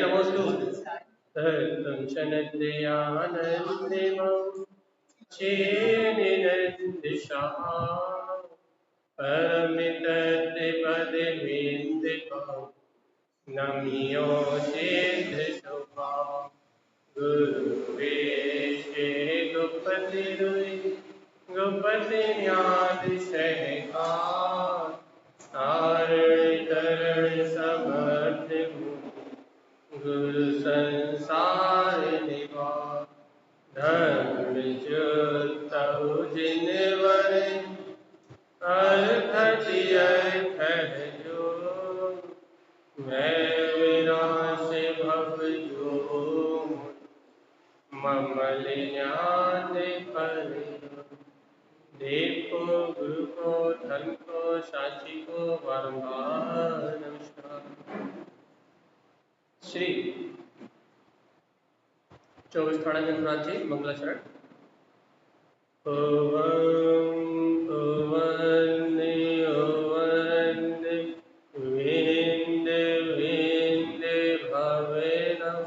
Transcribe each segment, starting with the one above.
नमोस्तु तञ्चनद्यानन्दिमं चेनिनन्दिशः परमितद्विपदिमिन्दिकं नम्यो सिद्धशुभा गुरुवेशे गुपतिरुई गुपति न्यादिशयकार तारण तरण समर्थ गुरु संसार निवार धर्म जुतहु जिनवर अर्थ है जो मैं विनाश भव जो ममल ज्ञान पर देव को गुरु को धर्म को साक्षी को बारंबार नमस्कार। श्री 24 थाना चंद्रनाथ जी मंगलाचरण। ओवं ओवं ओवं विंद विंद भवेनं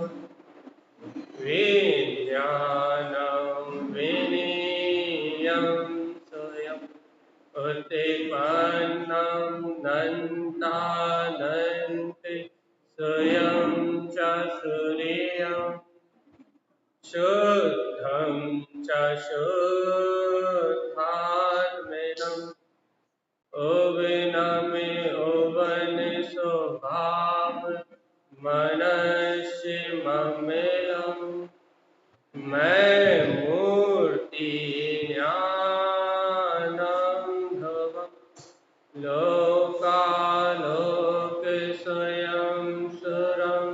विज्ञानं विनीयं स्वयं उत्पन्नं नन्तानन्ति स्वयं च सूर्यं शुद्धं च शुद्धात्मनं ओवनमे ओवन स्वभाव मनस्य ममेयं मैं मूर्ति ज्ञानं भवं लोकालोक स्वयं सुरं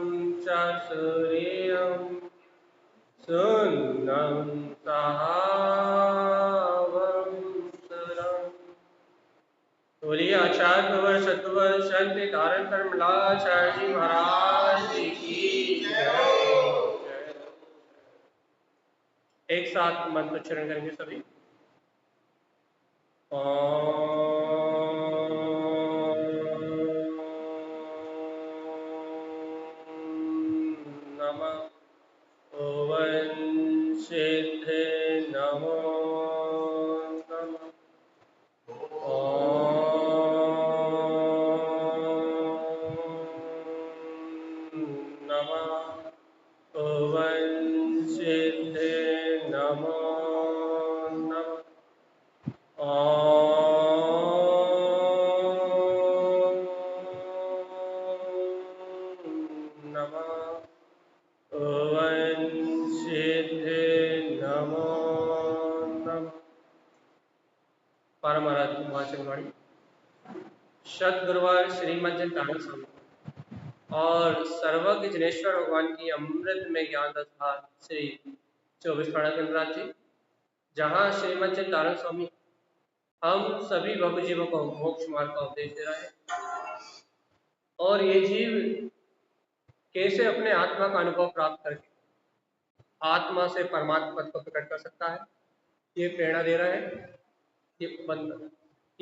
च सूर्यं सुन्नं सहावं सुरं। बोलिए आचार्य प्रवर सत्वर संत धारण कर्मलाचार्य जी महाराज की जय। एक साथ मंत्रोच्चारण करेंगे सभी। नमः ओवं सिद्धे नमो नमः नमः ओवं सिद्धे नमो नमः नमः ओवं सिद्धे नमो नमः। परम आराध्य महाशिववाणी सदगुरुवार श्रीमद् तारण स्वामी और सर्वज्ञ जिनेश्वर भगवान की अमृत में ज्ञान रसधार श्री 24 थाना चंद्रनाथ जी, जहाँ श्रीमद् तारण स्वामी हम सभी भवजीवों को मोक्ष मार्ग का उपदेश दे रहे हैं और ये जीव कैसे अपने आत्मा का अनुभव प्राप्त करके आत्मा से परमात्मा पद को प्रकट कर सकता है, ये प्रेरणा दे रहा है। ये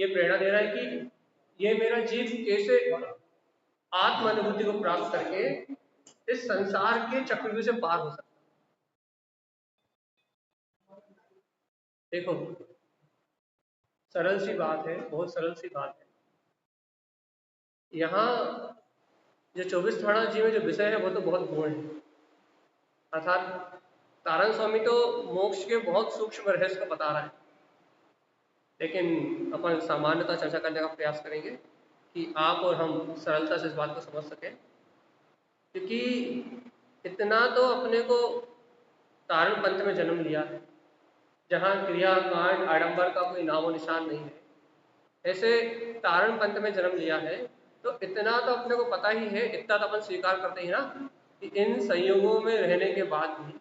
प्रेरणा दे रहा है कि ये मेरा जीव कैसे आत्म अनुभूति को प्राप्त करके इस संसार के चक्रव्यूह से पार हो सकता है। देखो सरल सी बात है, बहुत सरल सी बात है। यहाँ जो 24 थाना जी में जो विषय है वो तो बहुत गूढ़ है, अर्थात तारण स्वामी तो मोक्ष के बहुत सूक्ष्म रहस्य को बता रहा है, लेकिन अपन सामान्यतः चर्चा करने का प्रयास करेंगे कि आप और हम सरलता से इस बात को समझ सकें, क्योंकि इतना तो अपने को तारण पंथ में जन्म लिया है जहाँ क्रिया कांड आडंबर का कोई नामो निशान नहीं है। ऐसे तारण पंथ में जन्म लिया है तो इतना तो अपने को पता ही है, इतना तो अपन स्वीकार करते हैं ना कि इन संयोगों में रहने के बाद भी,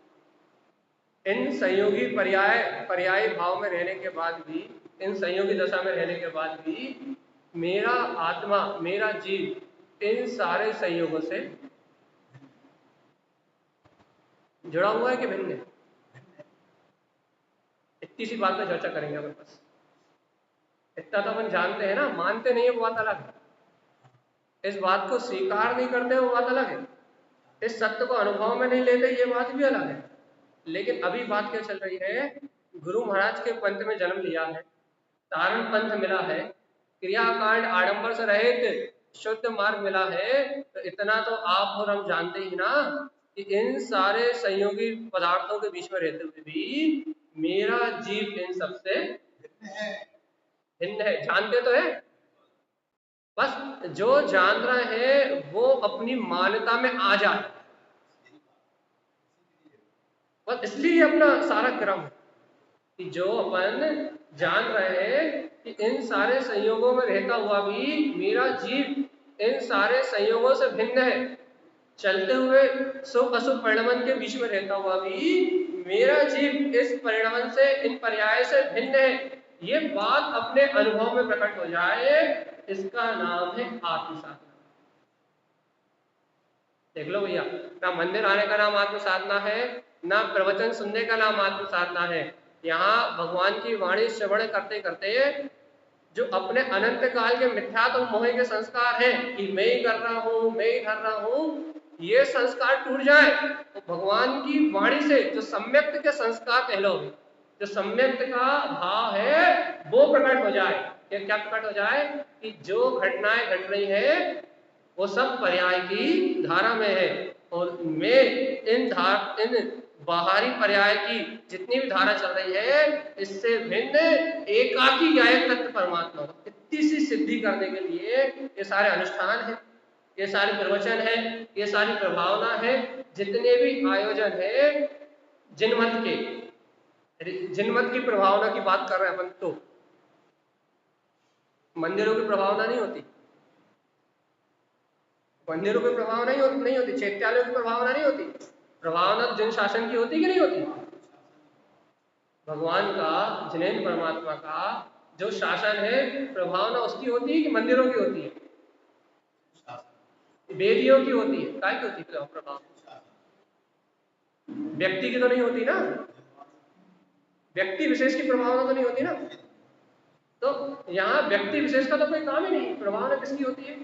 इन संयोगी पर्याय भाव में रहने के बाद भी, इन संयोगी दशा में रहने के बाद भी मेरा आत्मा, मेरा जीव इन सारे संयोगों से जुड़ा हुआ है कि भिन्न है। इतनी सी बात में चर्चा करेंगे अपन बस। इतना तो अपन जानते हैं ना, मानते नहीं है वो बात अलग है, इस बात को स्वीकार नहीं करते वो बात अलग है। इस सत्य को अनुभव में नहीं लेते, ये बात भी अलग है। लेकिन अभी बात क्या चल रही है, गुरु महाराज के पंथ में जन्म लिया है, तारण पंथ मिला है, क्रियाकांड आडंबर से रहित शुद्ध मार्ग मिला है, तो इतना तो आप और हम जानते ही ना कि इन सारे संयोगी पदार्थों के बीच में रहते हुए भी मेरा जीव इन सबसे भिन्न है। जानते तो है, बस जो जान रहा है वो अपनी मान्यता में आ जाए, बस इसलिए अपना सारा क्रम कि जो अपन जान रहे हैं कि इन सारे संयोगों में रहता हुआ भी मेरा जीव इन सारे संयोगों से भिन्न है, चलते हुए शुभ अशुभ परिणमन के बीच में रहता हुआ भी मेरा जीव इस परिणमन से, इन पर्याय से भिन्न है, ये बात अपने अनुभव में प्रकट हो जाए, इसका नाम है आत्म साधना। देख लो भैया, ना मंदिर आने का नाम आत्म साधना है, ना प्रवचन सुनने का नाम आत्म साधना है। यहाँ भगवान की वाणी श्रवण करते करते जो अपने अनंत काल के मिथ्यात्व और मोह के संस्कार हैं कि मैं ही कर रहा हूँ, मैं ही कर रहा हूँ, ये संस्कार टूट जाए तो भगवान की वाणी से जो सम्यक्त के संस्कार कह लो, जो सम्यक्त का भाव है वो प्रकट हो जाए। क्या प्रकट हो जाए कि जो घटनाएं घट रही है वो सब पर्याय की धारा में है, और मैं इन बाहरी पर्याय की जितनी भी धारा चल रही है इससे भिन्न एकाकी गायक तत्व परमात्मा को इतनी सी सिद्धि करने के लिए ये सारे अनुष्ठान है, ये सारे प्रवचन है, ये सारी प्रभावना है, जितने भी आयोजन है जिनमत के, जिनमत की प्रभावना की बात कर रहे हैं अपन, तो मंदिरों की प्रभावना नहीं होती, मंदिरों की प्रभावना नहीं होती, चैत्यालयों की प्रभावना नहीं होती, प्रभावना जन शासन की होती कि नहीं होती? भगवान का, जिनेन्द्र परमात्मा का जो शासन है प्रभावना उसकी होती है कि मंदिरों की होती है? वेदियों की होती है। काय की होती है प्रभाव? व्यक्ति की तो नहीं होती ना, व्यक्ति विशेष की प्रभावना तो नहीं होती ना। तो यहाँ व्यक्ति विशेष का तो कोई काम ही नहीं, प्रभावना किसकी होती है?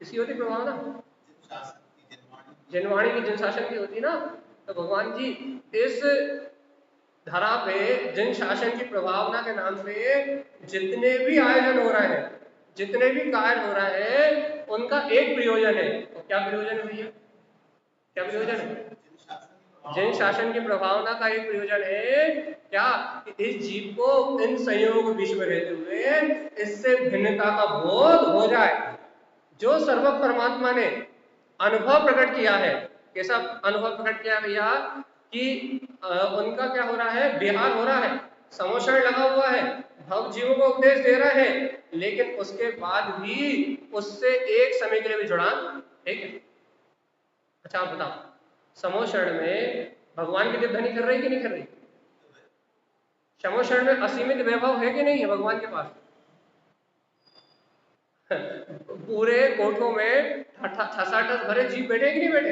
किसकी होती प्रभावना? जनवाणी की, जन शासन की होती ना। तो भगवान जी इस धरा पे जन शासन की प्रभावना के नाम पे जितने भी आयोजन हो रहे हैं, जितने भी कार्य हो रहे हैं, उनका एक प्रयोजन है। तो क्या प्रयोजन है भैया? क्या प्रयोजन है? जन शासन की प्रभावना का एक प्रयोजन है क्या कि इस जीव को इन संयोगों के बीच में रहते हुए इससे भिन्नता का बोध हो जाए। जो सर्व परमात्मा ने अनुभव प्रकट किया है, कैसा अनुभव प्रकट किया भैया कि उनका क्या हो रहा है, विहार हो रहा है, समोषण लगा हुआ है, भव जीवों को उपदेश दे रहे हैं, लेकिन उसके बाद भी उससे एक समय के लिए भी जुड़ान, ठीक है? अच्छा आप बताओ, समोषण में भगवान की दिव्यधनी कर रही कि नहीं कर रही? समोषण में असीमित वैभव है कि नहीं है भगवान के पास? पूरे कोठों में ठसाठस भरे जीव बैठे कि नहीं बैठे?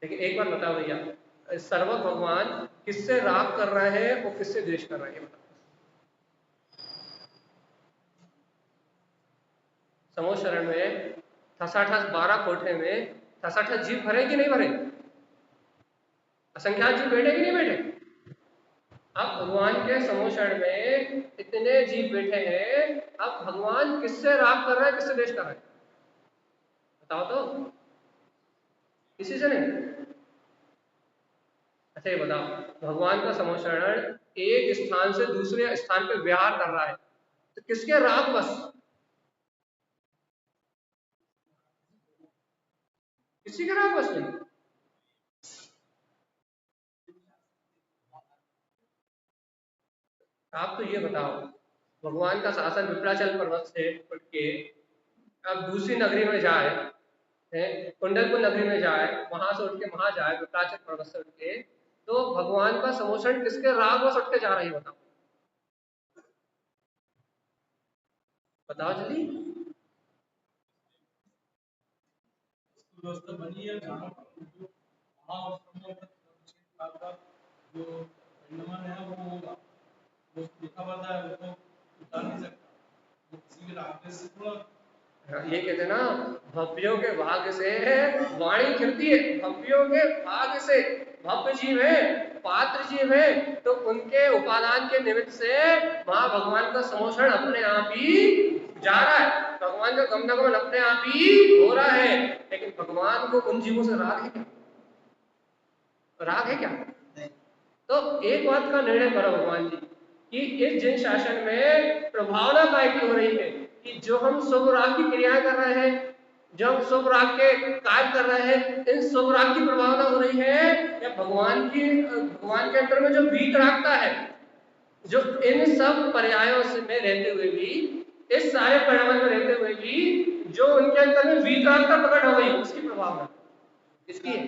लेकिन एक बार बताओ भैया, सर्व भगवान किससे राग कर रहे हैं और किससे द्वेष कर रहे हैं? बताओ। समोशरण में ठसाठस 12 कोठे में ठसाठस जीव भरे कि नहीं भरे? असंख्यात जीव बैठे कि नहीं बैठे? अब भगवान के समोषण में इतने जीव बैठे हैं, अब भगवान किससे राग कर रहा है, किससे द्वेष कर रहा है? बताओ तो। किसी से नहीं। अच्छा ये बताओ, भगवान का समोषण एक स्थान से दूसरे स्थान पे विहार कर रहा है, तो किसके राग बस? किसी के राग बस नहीं। आप तो ये बताओ, भगवान का शासन विप्राचल पर्वत से उठ के अब दूसरी नगरी में जाए, कुंडलपुर नगरी में जाए, वहां से उठ के वहां जाए विप्राचल पर्वत से उठ के, तो भगवान का समोषण किसके राग बस उठ के जा रही है? बताओ बताओ जल्दी। व्यवस्था बनी है जहाँ जो महाउत्सव का जो परिणमन है वो होगा, वो लिखा हुआ था, वो तो उतार नहीं सकता, वो किसी के रास्ते से थोड़ा ये कहते हैं ना, भव्यों के भाग्य से वाणी खिलती है। भव्यों के भाग्य से, भव्य जीव है, पात्र जीव है, तो उनके उपादान के निमित्त से वहां भगवान का समोषण अपने आप ही जा रहा है, भगवान का गमनागमन अपने आप ही हो रहा है। लेकिन भगवान को उन जीवों से राग है क्या? राग है क्या? तो एक बात का निर्णय करो भगवान जी कि इस जिन शासन में प्रभावना काय की हो रही है कि जो हम शुभ राग की क्रियाएं कर रहे हैं, जो हम शुभ राग के कार्य कर रहे हैं, इन शुभ राग की प्रभावना हो रही है या भगवान के अंतर में जो वीतरागता है, जो इन सब पर्यायों से में रहते हुए भी, इस सारे परिणाम में रहते हुए भी जो उनके अंतर में वीतरागता प्रकट हो गई, उसकी प्रभावना किसकी है?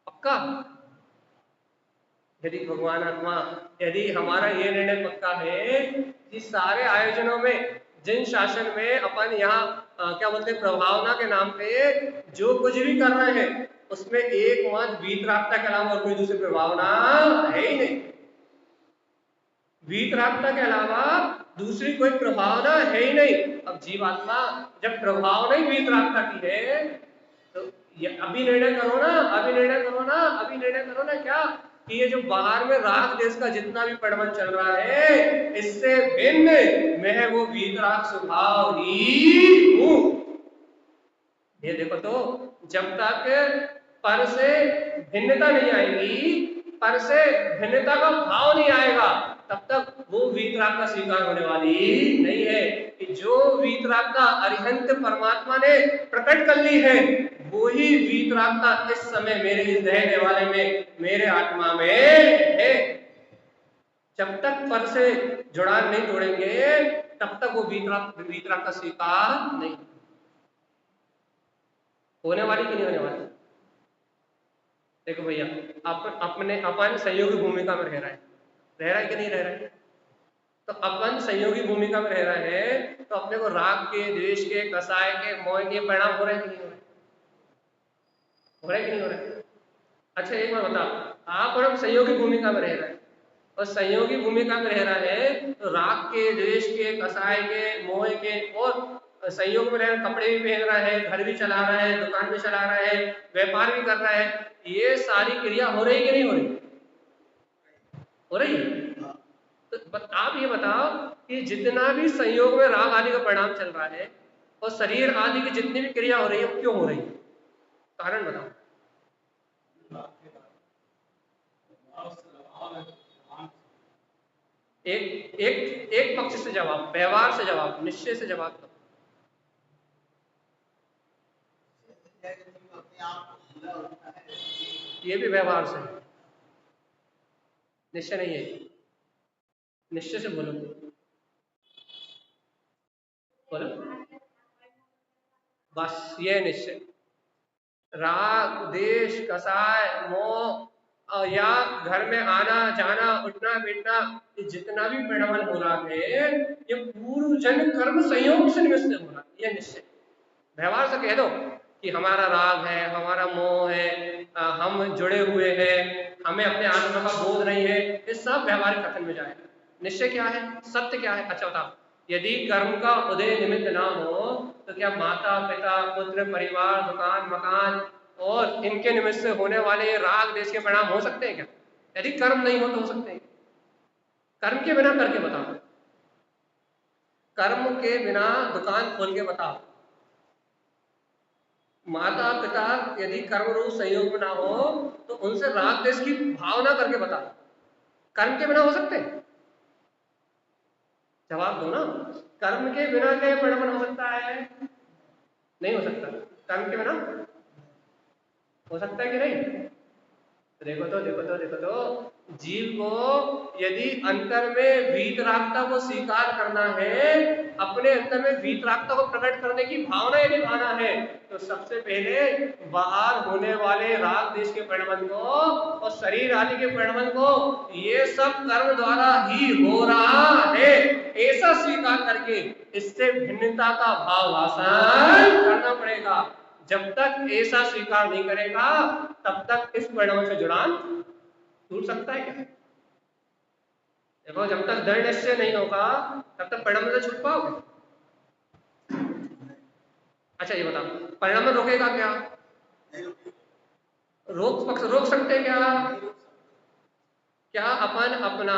पक्का? यदि भगवान आत्मा, यदि हमारा ये निर्णय पक्का है कि सारे आयोजनों में, जिन शासन में अपन यहाँ क्या बोलते हैं, प्रभावना के नाम पे जो कुछ भी कर रहे हैं, उसमें एकमात्र वीतरागता के अलावा और कोई दूसरी प्रभावना है ही नहीं। वीतरागता के अलावा दूसरी कोई प्रभावना है ही नहीं। अब जीवात्मा जब प्रभावना ही वीतरागता की है, तो अभी निर्णय करो ना, अभी निर्णय करो ना, अभी निर्णय करो ना क्या कि ये जो बाहर में राग देश का जितना भी परिमल चल रहा है, इससे भिन्न मैं वो वीतराग स्वभाव ही हूं। ये देखो तो, जब तक पर से भिन्नता नहीं आएगी, पर से भिन्नता का भाव नहीं आएगा, तब तक वो वीतराग का स्वीकार होने वाली नहीं है। कि जो वीतरागता अरिहंत परमात्मा ने प्रकट कर ली है, वो ही वीतरागता इस समय मेरे इस रहने वाले में, मेरे आत्मा में है। जब तक पर से जुड़ान नहीं तोड़ेंगे, तब तक वो वीतराग का स्वीकार नहीं होने वाली कि नहीं होने वाली। देखो भैया, अपन सहयोगी भूमिका में रह रहा है कि नहीं रह रहा है? तो अपन सहयोगी भूमिका में रह रहे हैं, तो अपने को राग के, द्वेष के, कसाय के, मोह के परिणाम हो रहे हैं कि नहीं हो रहे? हो रहे कि नहीं हो रहे? अच्छा एक बार बता, आप और हम सहयोगी भूमिका में रह रहे हैं, और सहयोगी भूमिका में रह रहा है तो राग के, द्वेष के, कसाय के, मोह के, और सहयोग में रह कपड़े भी पहन रहा है, घर भी चला रहा है, दुकान भी चला रहा है, व्यापार भी कर रहा है, ये सारी क्रिया हो रही कि नहीं हो रही? हो रही है। तो आप ये बताओ कि जितना भी संयोग में राग आदि का परिणाम चल रहा है और शरीर आदि की जितनी भी क्रिया हो रही है, वो क्यों हो रही है? कारण बताओ। एक एक एक पक्ष से जवाब, व्यवहार से जवाब, निश्चय से जवाब दो। ये भी व्यवहार से, निश्चय नहीं है। निश्चय से बोलो, बोलो बस। ये निश्चय, राग, देश, कसाय, मोह या घर में आना जाना, उठना बैठना, ये जितना भी परिणाम हो रहा है, ये पूर्व जन्म कर्म संयोग से निमित्त हो रहा है। ये निश्चय व्यवहार से कह दो कि हमारा राग है, हमारा मोह है, हम जुड़े हुए हैं, हमें अपने आत्मा का बोध नहीं है, ये सब व्यवहारिक कथन में जाएगा। निश्चय क्या है, सत्य क्या है? अच्छा बताओ, यदि कर्म का उदय निमित्त ना हो तो क्या माता पिता पुत्र परिवार दुकान मकान और इनके निमित्त से होने वाले राग देश के परिणाम हो सकते हैं क्या? यदि कर्म नहीं हो तो हो सकते हैं? कर्म के बिना करके बताओ, कर्म के बिना दुकान खोल के बताओ। माता पिता यदि कर्म रूप संयोग में ना हो तो उनसे राग देश की भावना करके बता, कर्म के बिना हो सकते हैं? जवाब दो ना। कर्म के बिना क्या परिणाम हो सकता है? नहीं हो सकता। कर्म के बिना हो सकता है कि नहीं? देखो तो, देखो तो, देखो तो, जीव को यदि अंतर में वीतरागता को स्वीकार करना है, अपने अंतर में वीतरागता को प्रकट करने की भावना यदि भाना है, तो सबसे पहले बाहर होने वाले राग देश के परिणाम को और शरीर आदि के परिणाम को, ये सब कर्म द्वारा ही हो रहा है, ऐसा स्वीकार करके इससे भिन्नता का भाव भाषण करना पड़ेगा। जब तक ऐसा स्वीकार नहीं करेगा, तब तक इस परिणाम से जुड़ान टूट सकता है क्या? देखो, जब तक दृढ़ निश्चय नहीं होगा, तब तक परिणाम से छूट पाओगे? अच्छा ये बताओ, परिणाम रोकेगा क्या? रोक सकते हैं क्या? क्या अपन अपना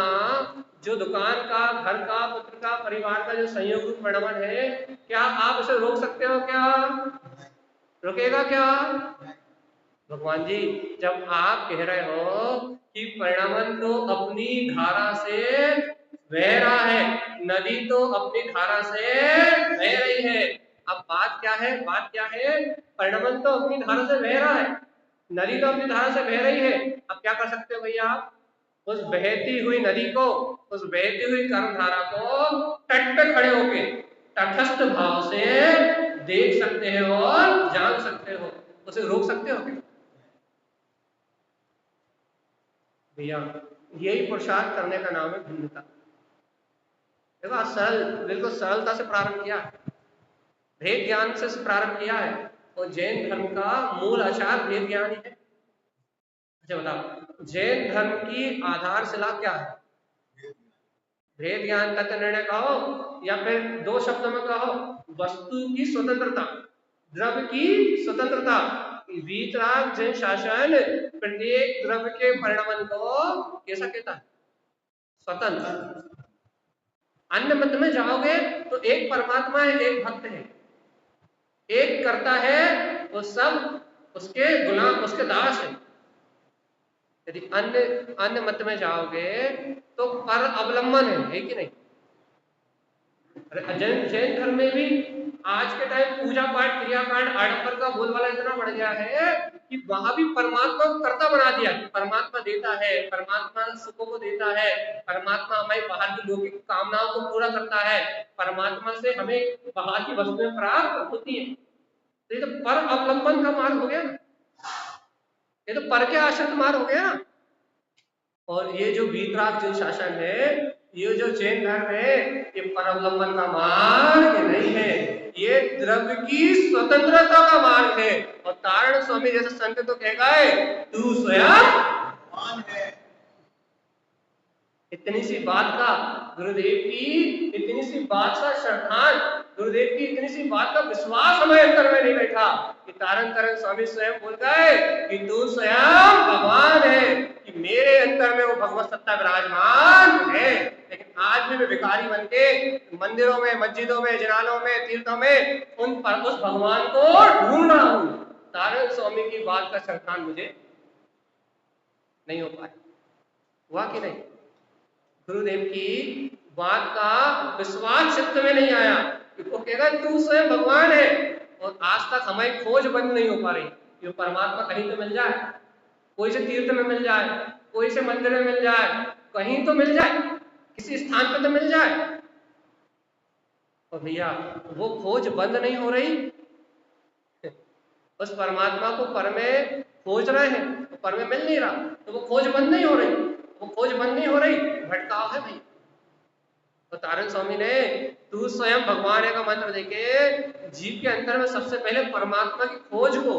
जो दुकान का, घर का, पुत्र का, परिवार का जो संयोग रूप परिणाम है, क्या आप उसे रोक सकते हो क्या? रुकेगा क्या? भगवान जी, जब आप कह रहे हो कि परिणाम तो अपनी धारा से बह रहा है, नदी तो अपनी धारा से बह रही है, अब बात क्या है? बात क्या है? परिणाम तो अपनी धारा से बह रहा है, नदी तो अपनी धारा से बह रही है, अब क्या कर सकते हो भैया आप? उस बहती हुई नदी को, उस बहती हुई कर्मधारा को तट पे खड़े होके तटस्थ भाव से देख सकते हो और जान सकते हो, उसे रोक सकते हो क्या भैया? यही पुरुषार्थ करने का नाम है भिन्नता। देखो आज सरल, बिल्कुल सरलता से प्रारंभ किया, भेद ज्ञान से प्रारंभ किया है, और जैन धर्म का मूल आचार भेद ज्ञान ही है। अच्छा बताओ, जैन धर्म की आधारशिला क्या है? भेद ज्ञान तत्व निर्णय कहो, या फिर दो शब्दों में कहो, वस्तु की स्वतंत्रता, द्रव्य की स्वतंत्रता। वीतराग जैन शासन प्रत्येक द्रव्य के परिणाम को कैसा कहता है? स्वतंत्र। अन्य मत में जाओगे तो एक परमात्मा है, एक भक्त है, एक करता है, वो सब उसके गुलाम, उसके दास है। यदि अन्य अन्य मत में जाओगे तो पर अवलंबन है कि नहीं? जैन जैन धर्म में भी आज के टाइम पूजा पाठ, क्रियाकांड, आडंबर का बोलबाला इतना बढ़ गया है कि वहां भी परमात्मा को कर्ता बना दिया कि परमात्मा देता है, परमात्मा सुखों को देता है, परमात्मा हमें बाहर की लौकिक कामनाओं को पूरा करता है, परमात्मा से हमें बाहर की वस्तुएं प्राप्त होती है। तो ये तो पर अवलंबन का मार्ग हो गया ना, ये तो पर के आश्रित मार्ग हो गया ना। और ये जो वीतराग जैन शासन है, ये जो जैन धर्म है, ये परअवलंबन का मार्ग नहीं है, ये द्रव्य की स्वतंत्रता का मार्ग है। और तारण स्वामी जैसे संत तो कह गए, तू स्वयं भगवान है। इतनी सी बात का गुरुदेव की, इतनी सी बात का श्रद्धान, गुरुदेव की इतनी सी बात का विश्वास हमारे अंतर में नहीं बैठा कि तारण तारण स्वामी स्वयं बोल गए कि तू स्वयं भगवान है, कि मेरे अंतर में वो भगवत सत्ता विराजमान है। लेकिन आज भी मैं भिखारी बन के मंदिरों में, मस्जिदों में, जनालों में, तीर्थों में उन पर उस भगवान को ढूंढ रहा हूं। तारण स्वामी की बात का श्रद्धान मुझे नहीं हो पाया, हुआ कि नहीं? गुरुदेव की बात का विश्वास चित्त में नहीं आया, वो कहेगा तू स्वयं भगवान है। और आज तक हमारी खोज बंद नहीं हो पा रही कि परमात्मा कहीं तो मिल जाए, कोई से तीर्थ में मिल जाए, कोई से मंदिर में मिल जाए, कहीं तो मिल जाए, किसी स्थान पे तो मिल जाए। और भैया वो खोज बंद नहीं हो रही, उस परमात्मा को पर में खोज रहे हैं, तो पर में मिल नहीं रहा, तो वो खोज बंद नहीं हो रही, वो खोज बंद नहीं हो रही, भटकाव है भैया। तो तारण स्वामी ने तू स्वयं भगवान है का मंत्र देके जीव के अंतर में सबसे पहले परमात्मा की खोज को,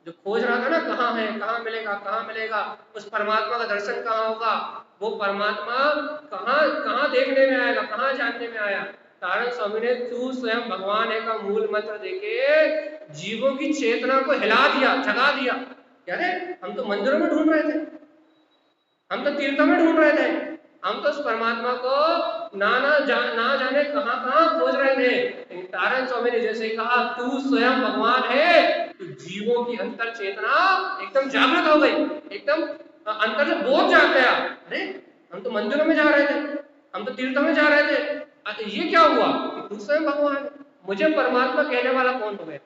जो खोज रहा था ना, कहाँ है, कहाँ मिलेगा, कहाँ मिलेगा, उस परमात्मा का दर्शन कहाँ होगा, वो परमात्मा कहाँ कहाँ देखने में आएगा, कहाँ जानने में आया। तारण स्वामी ने तू स्वयं भगवान है का मूल मंत्र देके जीवों की चेतना को हिला दिया, जगा दिया। कह रहे हम तो मंदिरों में ढूंढ रहे थे, हम तो तीर्थों में ढूंढ रहे थे, हम तो उस परमात्मा को ना जाने कहां कहां खोज रहे थे। लेकिन तारण स्वामी ने जैसे कहा तू स्वयं भगवान है, तो जीवों की अंतर चेतना एकदम जागृत हो गई, एकदम अंतर से बोध जाग गया। अरे हम तो मंदिरों में जा रहे थे, हम तो तीर्थों में जा रहे थे, ये क्या हुआ कि तू स्वयं भगवान है। मुझे परमात्मा कहने वाला कौन हो गया?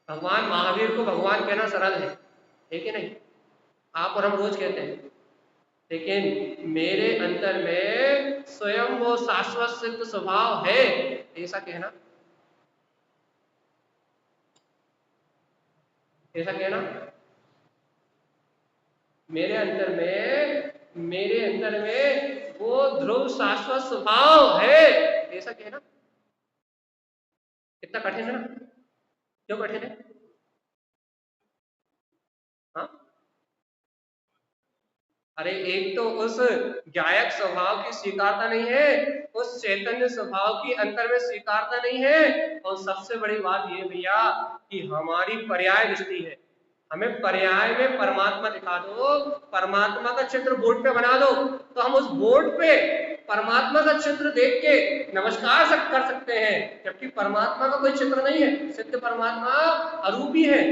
भगवान महावीर को भगवान कहना सरल है कि नहीं? आप और हम रोज कहते हैं, लेकिन मेरे अंदर में स्वयं वो शाश्वत सिद्ध स्वभाव है, ऐसा कहना, ऐसा कहना, मेरे अंदर में वो ध्रुव शाश्वत स्वभाव है, ऐसा कहना कितना कठिन है ना? क्यों कठिन है? हाँ अरे एक तो उस गायक स्वभाव की स्वीकारता नहीं है, उस चैतन्य स्वभाव की अंतर में स्वीकारता नहीं है, और सबसे बड़ी बात ये भैया कि हमारी पर्याय दृष्टि है। हमें पर्याय में परमात्मा दिखा दो, परमात्मा का चित्र बोर्ड पे बना दो, तो हम उस बोर्ड पे परमात्मा का चित्र देख के नमस्कार कर सकते हैं, जबकि परमात्मा का कोई चित्र नहीं है, सिद्ध परमात्मा अरूपी है।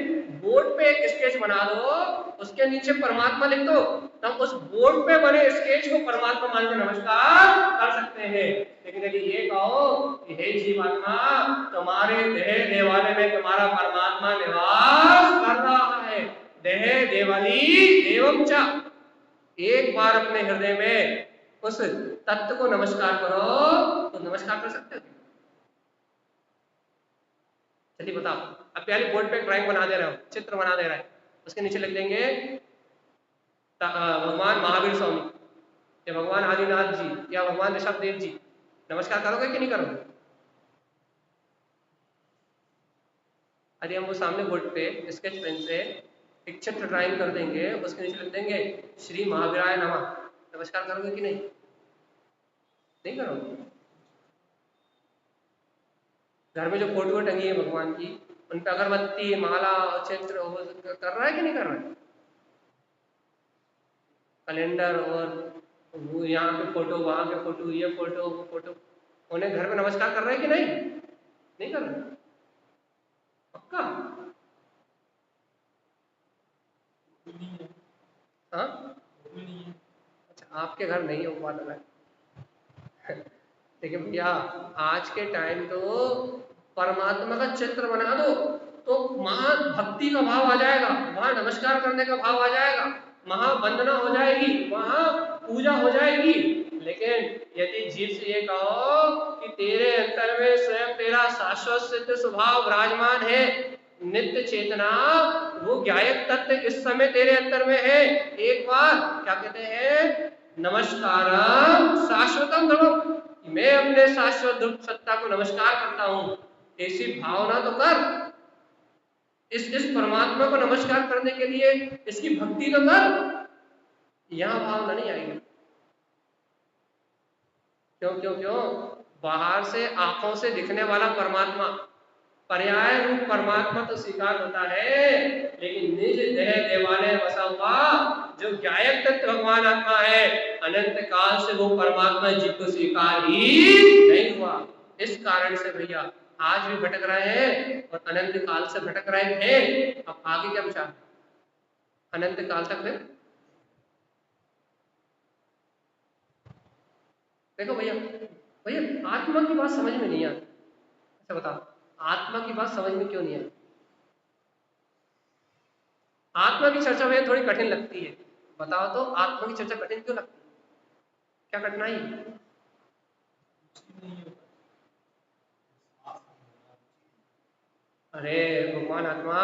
बोर्ड पे एक स्केच बना दो, उसके नीचे परमात्मा लिख दो, तब उस बोर्ड पे बने स्केच को परमात्मा मान के नमस्कार कर सकते हैं। लेकिन यदि ये कहो कि हे जीवात्मा, तुम्हारे देह देवालय में तुम्हारा परमात्मा निवास कर रहा है, देह देवाली देवम च, एक बार अपने हृदय में उस तत्व को नमस्कार करो, तो नमस्कार कर सकते हो। चलिए बताओ, अब पहले बोर्ड पे ड्राइंग बना दे रहे हो, चित्र बना दे रहा है, उसके नीचे लिख देंगे भगवान महावीर स्वामी या भगवान आदिनाथ जी या भगवान ऋषभ देव जी, नमस्कार करोगे कि नहीं करोगे? यदि हम वो सामने बोर्ड पे स्केच पेन से एक चित्र ड्राइंग कर देंगे, उसके नीचे लिख देंगे श्री महावीराय नमः, नमस्कार करोगे कि नहीं? नहीं करोगे। घर में जो फोटो टंगी है भगवान की, उन पर अगरबत्ती माला चित्र कर रहा है कि नहीं कर रहा है? कैलेंडर और वो यहाँ पे फोटो, वहां पे फोटो, ये फोटो, वो फोटो, उन्हें घर में नमस्कार कर रहे हैं कि नहीं? नहीं कर रहे। पक्का? हाँ, अच्छा आपके घर नहीं है, वो बात अलग है। लेकिन भैया आज के टाइम तो परमात्मा का चित्र बना दो, तो वहां भक्ति का भाव आ जाएगा, वहां नमस्कार करने का भाव आ जाएगा, वहां वंदना हो जाएगी, वहां पूजा हो जाएगी। लेकिन यदि जीव से ये कहो कि तेरे अंतर में स्वयं तेरा शाश्वत सिद्ध स्वभाव विराजमान है, नित्य चेतना, वो गायक तत्व इस समय तेरे अंतर में है, एक बार क्या कहते हैं, नमस्कारम शाश्वतम ध्रुवम, मैं अपने शाश्वत ध्रुव सत्ता को नमस्कार करता हूं, ऐसी भावना तो कर, इस परमात्मा को नमस्कार करने के लिए इसकी भक्ति तो कर। यहां भावना नहीं आएगी। क्यों क्यों क्यों? बाहर से आंखों से दिखने वाला परमात्मा, पर्याय रूप परमात्मा तो स्वीकार होता है, लेकिन निज देह देवालय बसा हुआ जो गायक तत्व भगवान आत्मा है, अनंत काल से वो परमात्मा जी को स्वीकार ही नहीं हुआ। इस कारण से भैया आज भी भटक रहे हैं, और अनंत काल से भटक रहे थे, अब आगे क्या विचार? अनंत काल तक फिर देखो भैया, भैया आत्मा की बात समझ में नहीं आती। अच्छा बताओ, आत्मा की बात समझ में क्यों नहीं आती? आत्मा की चर्चा में थोड़ी कठिन लगती है। बताओ तो आत्मा की चर्चा कठिन क्यों लगती है? क्या कठिनाई है? अरे भगवान आत्मा,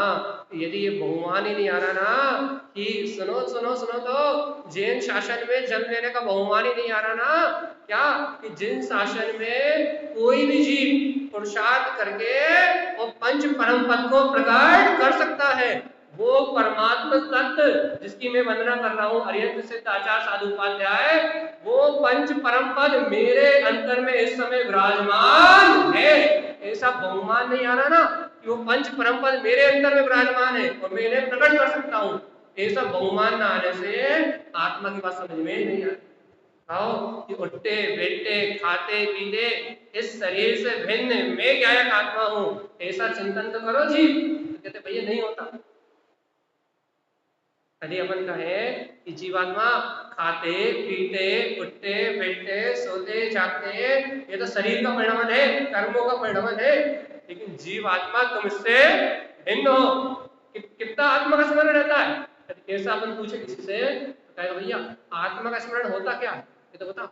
यदि ये बहुमान ही नहीं आ रहा ना कि सुनो सुनो सुनो, तो जैन शासन में जन्म लेने का बहुमान ही नहीं आ रहा ना, क्या कि जिन शासन में कोई भी जीव पुरुषार्थ करके वो पंच परम पद को प्रकट कर सकता है, वो परमात्मा तत्व जिसकी मैं वंदना कर रहा हूँ अरिहंत सिद्ध आचार्य साधु उपाध्याय, वो पंच परम पद मेरे अंतर में इस समय विराजमान है। ऐसा बहुमान नहीं आ रहा ना कि वो पंच परम पद मेरे अंतर में विराजमान है और मैं इन्हें प्रकट कर सकता हूँ, ऐसा बहुमान न आने से आत्मा की बात समझ में नहीं आती। आओ कि उठते बैठते खाते पीते इस शरीर से भिन्न मैं गायक आत्मा हूँ, ऐसा चिंतन तो करो जी। तो कहते भैया नहीं होता। यदि अपन कहे कि जीवात्मा खाते पीते उठते बैठते सोते जागते, ये तो शरीर का परिणाम है, कर्मों का परिणाम है, लेकिन जीवात्मा तुम इससे भिन्न हो। कितना आत्मा का स्मरण रहता है? यदि ऐसा अपन पूछे किसी से तो कहेगा भैया आत्मा का स्मरण होता क्या है, ये तो बताओ।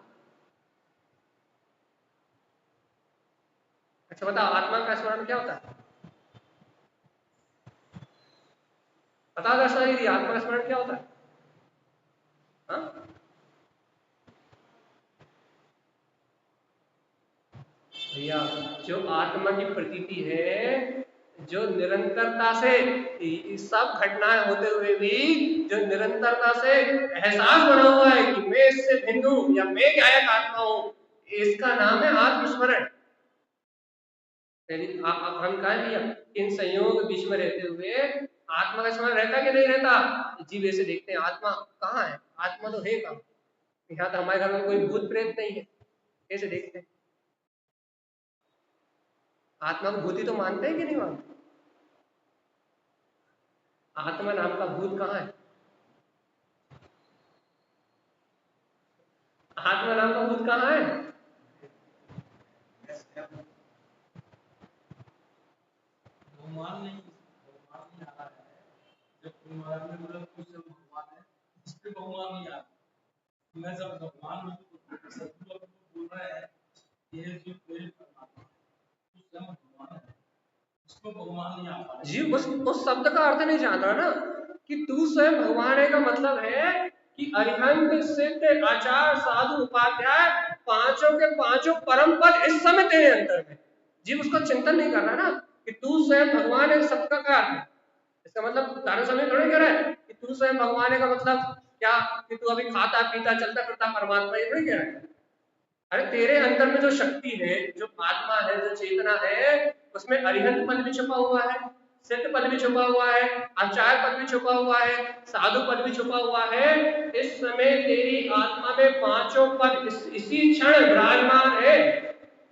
अच्छा बताओ, आत्मा का स्मरण क्या होता है? बताओ दर्शना दीदी, आत्मा का स्मरण क्या होता है? हाँ भैया, जो आत्मा की प्रतीति है जो निरंतरता से सब घटनाएं होते हुए भी जो निरंतरता से एहसास बना हुआ है कि मैं इससे भिन्न हूं या मैं गायक आत्मा हूं, इसका नाम है आत्मस्मरण। हम कहा दिया इन संयोग के बीच में रहते हुए आत्मा का स्मरण रहता कि नहीं रहता। जीव ऐसे देखते हैं आत्मा कहाँ है, आत्मा तो है कहाँ, यहाँ तो हमारे घर में कोई भूत प्रेत नहीं है, कैसे देखते हैं? आत्मा को भूत ही तो मानते हैं कि नहीं मानते? आत्मा नाम का भूत कहाँ है? आत्मा नाम का भूत कहाँ है? भगवान नहीं आ रहा है। जब तुम्हारा में मतलब कुछ भगवान है, इस पे भगवान नहीं आ रहा। मैं जब भगवान सतगुरु बोल रहा है ये जो कोई परमात्मा उस समय भगवान है, उसको भगवान नहीं आ रहा। जी उस शब्द का अर्थ नहीं जानता ना कि तू स्वयं भगवान है, का मतलब है कि अरिहंत सिद्ध आचार्य साधु उपाध्याय पांचों के पांचों परम पद इस समय तेरे अंतर में। जीव उसका चिंतन नहीं कर रहा ना कि तू स्वयं भगवान है, सबका का अर्थ है। इसका मतलब तारा समय थोड़ी कह रहा है कि तू स्वयं भगवान है का मतलब क्या कि तू अभी खाता पीता चलता फिरता परमात्मा, ये थोड़ी कह रहा है। अरे तेरे अंदर में जो शक्ति है, जो आत्मा है, जो चेतना है, उसमें अरिहंत पद भी छुपा हुआ है, सिद्ध पद भी छुपा हुआ है, आचार्य पद भी छुपा हुआ है, साधु पद भी छुपा हुआ है। इस समय तेरी आत्मा में पांचों पद इसी क्षण विराजमान है।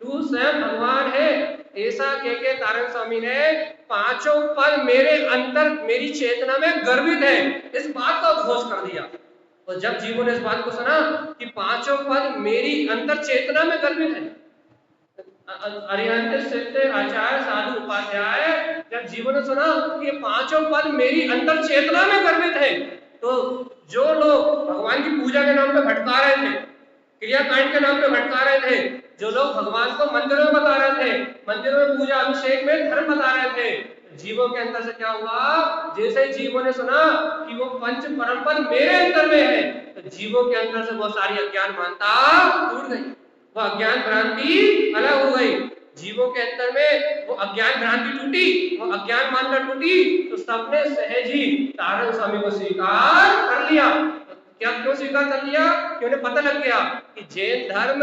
तू स्वयं भगवान है, ऐसा कह के तारण स्वामी ने पांचों पद मेरे अंदर मेरी चेतना में गर्वित है, इस बात का उद्घोष कर दिया। और जब जीवों ने इस बात को सुना कि पांचों पद मेरी अंतर चेतना में गर्भित है, अरिहंत सिद्ध आचार्य साधु उपाध्याय, जब जीवों ने सुना कि ये पांचों पद मेरी अंतर चेतना में गर्भित है, तो जो लोग भगवान की पूजा के नाम पे भटका रहे थे, क्रियाकांड के नाम पे भटका रहे थे, जो लोग भगवान को मंदिरों में बता रहे थे, मंदिरों में पूजा अभिषेक में धर्म बता रहे थे, जीवों के अंदर से क्या हुआ? जैसे जीवों ने सुना कि वो पंच परम पद मेरे अंदर में है, तो जीवों के अंदर से बहुत सारी अज्ञान मानता टूट गई, वो अज्ञान भ्रांति अलग हो गई। जीवों के अंदर में वो अज्ञान भ्रांति टूटी, वो अज्ञान मानना टूटी, तो सबने सहज ही तारण स्वामी को स्वीकार कर लिया। क्या क्यों स्वीकार कर लिया? कि उन्हें पता लग गया कि जैन धर्म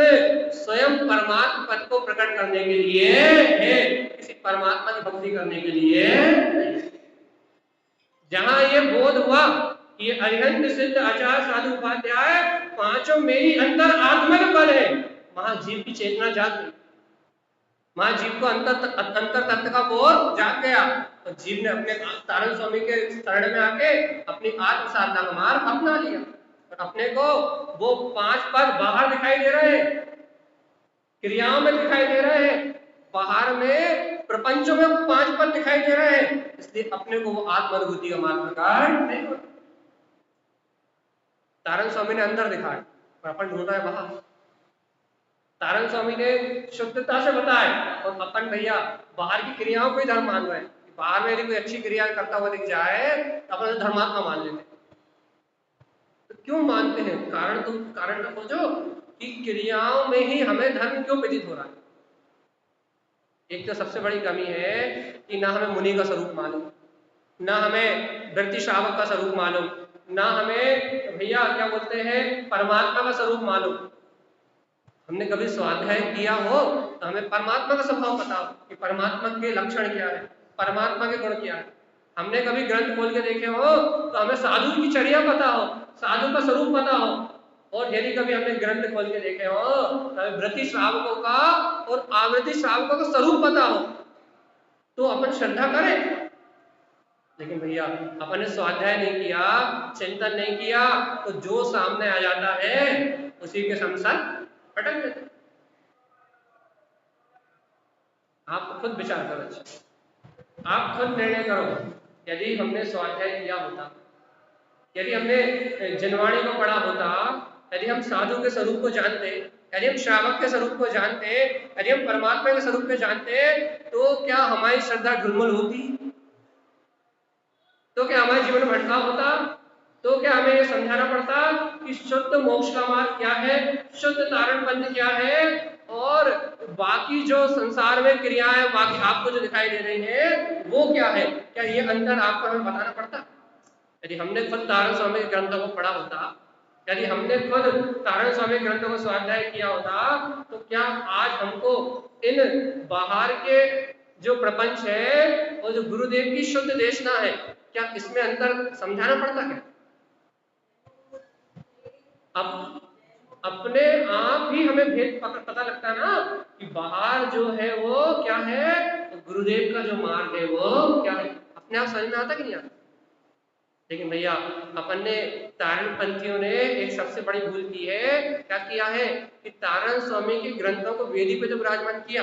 स्वयं परमात्मा पद को प्रकट करने के लिए है, किसी परमात्मा की भक्ति करने के लिए नहीं। जहां ये बोध हुआ कि ये अरिहंत सिद्ध आचार्य साधु उपाध्याय पांचों मेरी अंदर आत्मा में पद है, वहां जीव की चेतना जाग गई, वहां जीव को अंतर तत्व का बोध जाग गया। तो जीव ने अपने तारण स्वामी के शरण में आके अपनी आत्म साधना का मार्ग अपना लिया, और अपने को वो पांच पद बाहर दिखाई दे रहे हैं, क्रियाओं में दिखाई दे रहे हैं, बाहर में प्रपंचों में पांच पद दिखाई दे रहे हैं, इसलिए अपने को वो आत्मानुभूति का मार्ग प्रकार नहीं होता। तारण स्वामी ने अंदर दिखाया और अपन ढूंढ रहे बाहर। तारण स्वामी ने शुद्धता से बताया और अपन भैया बाहर की क्रियाओं को ही धर्म मान रहे हैं। बाहर में यदि कोई अच्छी क्रिया करता हुआ दिख जाए तो अपन धर्मात्मा मान लेते हैं। तो क्यों मानते हैं? कारण तो खोजो कि क्रियाओं में ही हमें धर्म क्यों प्रतीत हो रहा है। एक तो सबसे बड़ी कमी है कि ना हमें मुनि का स्वरूप मालूम, ना हमें वृत्ति श्रावक का स्वरूप मालूम, ना हमें भैया क्या बोलते हैं परमात्मा का स्वरूप मालूम। हमने कभी स्वाध्याय किया हो तो हमें परमात्मा का स्वभाव पता हो कि परमात्मा के लक्षण क्या है, परमात्मा के गुण क्या है। हमने कभी ग्रंथ खोल के देखे हो तो हमें साधु की चर्या पता हो, साधु का स्वरूप पता हो। और यदि कभी हमने ग्रंथ खोल के देखे हो तो हमें वृत्ति श्रावकों का और आवृत्ति श्रावकों का स्वरूप पता हो, तो अपन श्रद्धा करें। लेकिन भैया अपन ने स्वाध्याय नहीं किया, चिंतन नहीं किया, तो जो सामने आ जाता है उसी के संसार भटक जाते। आप खुद विचार करो, आप खुद निर्णय करो। यदि हमने स्वाध्याय किया होता, यदि हमने जनवाणी को पढ़ा होता, यदि हम साधु के स्वरूप को जानते, यदि हम श्रावक के स्वरूप को जानते, यदि हम परमात्मा के स्वरूप को जानते, तो क्या हमारी श्रद्धा ढुलमुल होती? तो क्या हमारे जीवन में भटकाव होता? तो क्या हमें ये समझाना पड़ता कि शुद्ध मोक्ष का मार्ग क्या है, शुद्ध तारण पंथ क्या है, और बाकी जो संसार में क्रियाएं बाकी आपको जो दिखाई दे रही है वो क्या है? क्या ये अंतर आपको हमें बताना पड़ता? यदि हमने खुद तारण स्वामी के ग्रंथों को पढ़ा होता, यदि हमने खुद तारण स्वामी ग्रंथों को स्वाध्याय किया होता, तो क्या आज हमको इन बाहर के जो प्रपंच है और जो गुरुदेव की शुद्ध देशना है, क्या इसमें अंतर समझाना पड़ता क्या? अब अपने आप ही हमें भेद पता लगता है ना कि बाहर जो है वो क्या है, तो गुरुदेव का जो मार्ग है वो क्या है, अपने आप समझ में आता कि नहीं आता? लेकिन भैया अपन ने तारण पंथियों ने एक सबसे बड़ी भूल की है, क्या किया है कि तारण स्वामी के ग्रंथों को वेदी पे तो विराजमान किया,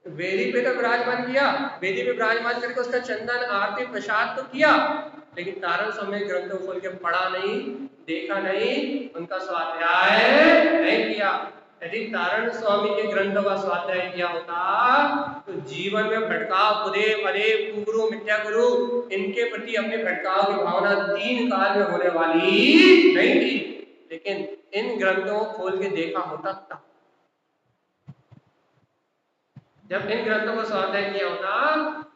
वेदी पे तो विराजमान किया, वेदी पे विराजमान करके उसका चंदन आरती प्रसाद तो किया, लेकिन तारण स्वामी ग्रंथों को खोल के पढ़ा नहीं, देखा नहीं, उनका स्वाध्याय नहीं किया। यदि तारण स्वामी के ग्रंथों का स्वाध्याय किया होता तो जीवन में भटकाव, उदेव अदेव कुगुरु मिथ्या गुरु, इनके प्रति अपने भटकाव की भावना 3 काल में होने वाली नहीं थी, लेकिन इन ग्रंथों को खोल के देखा होता तब। जब इन ग्रंथों को स्वाध्याय किया होता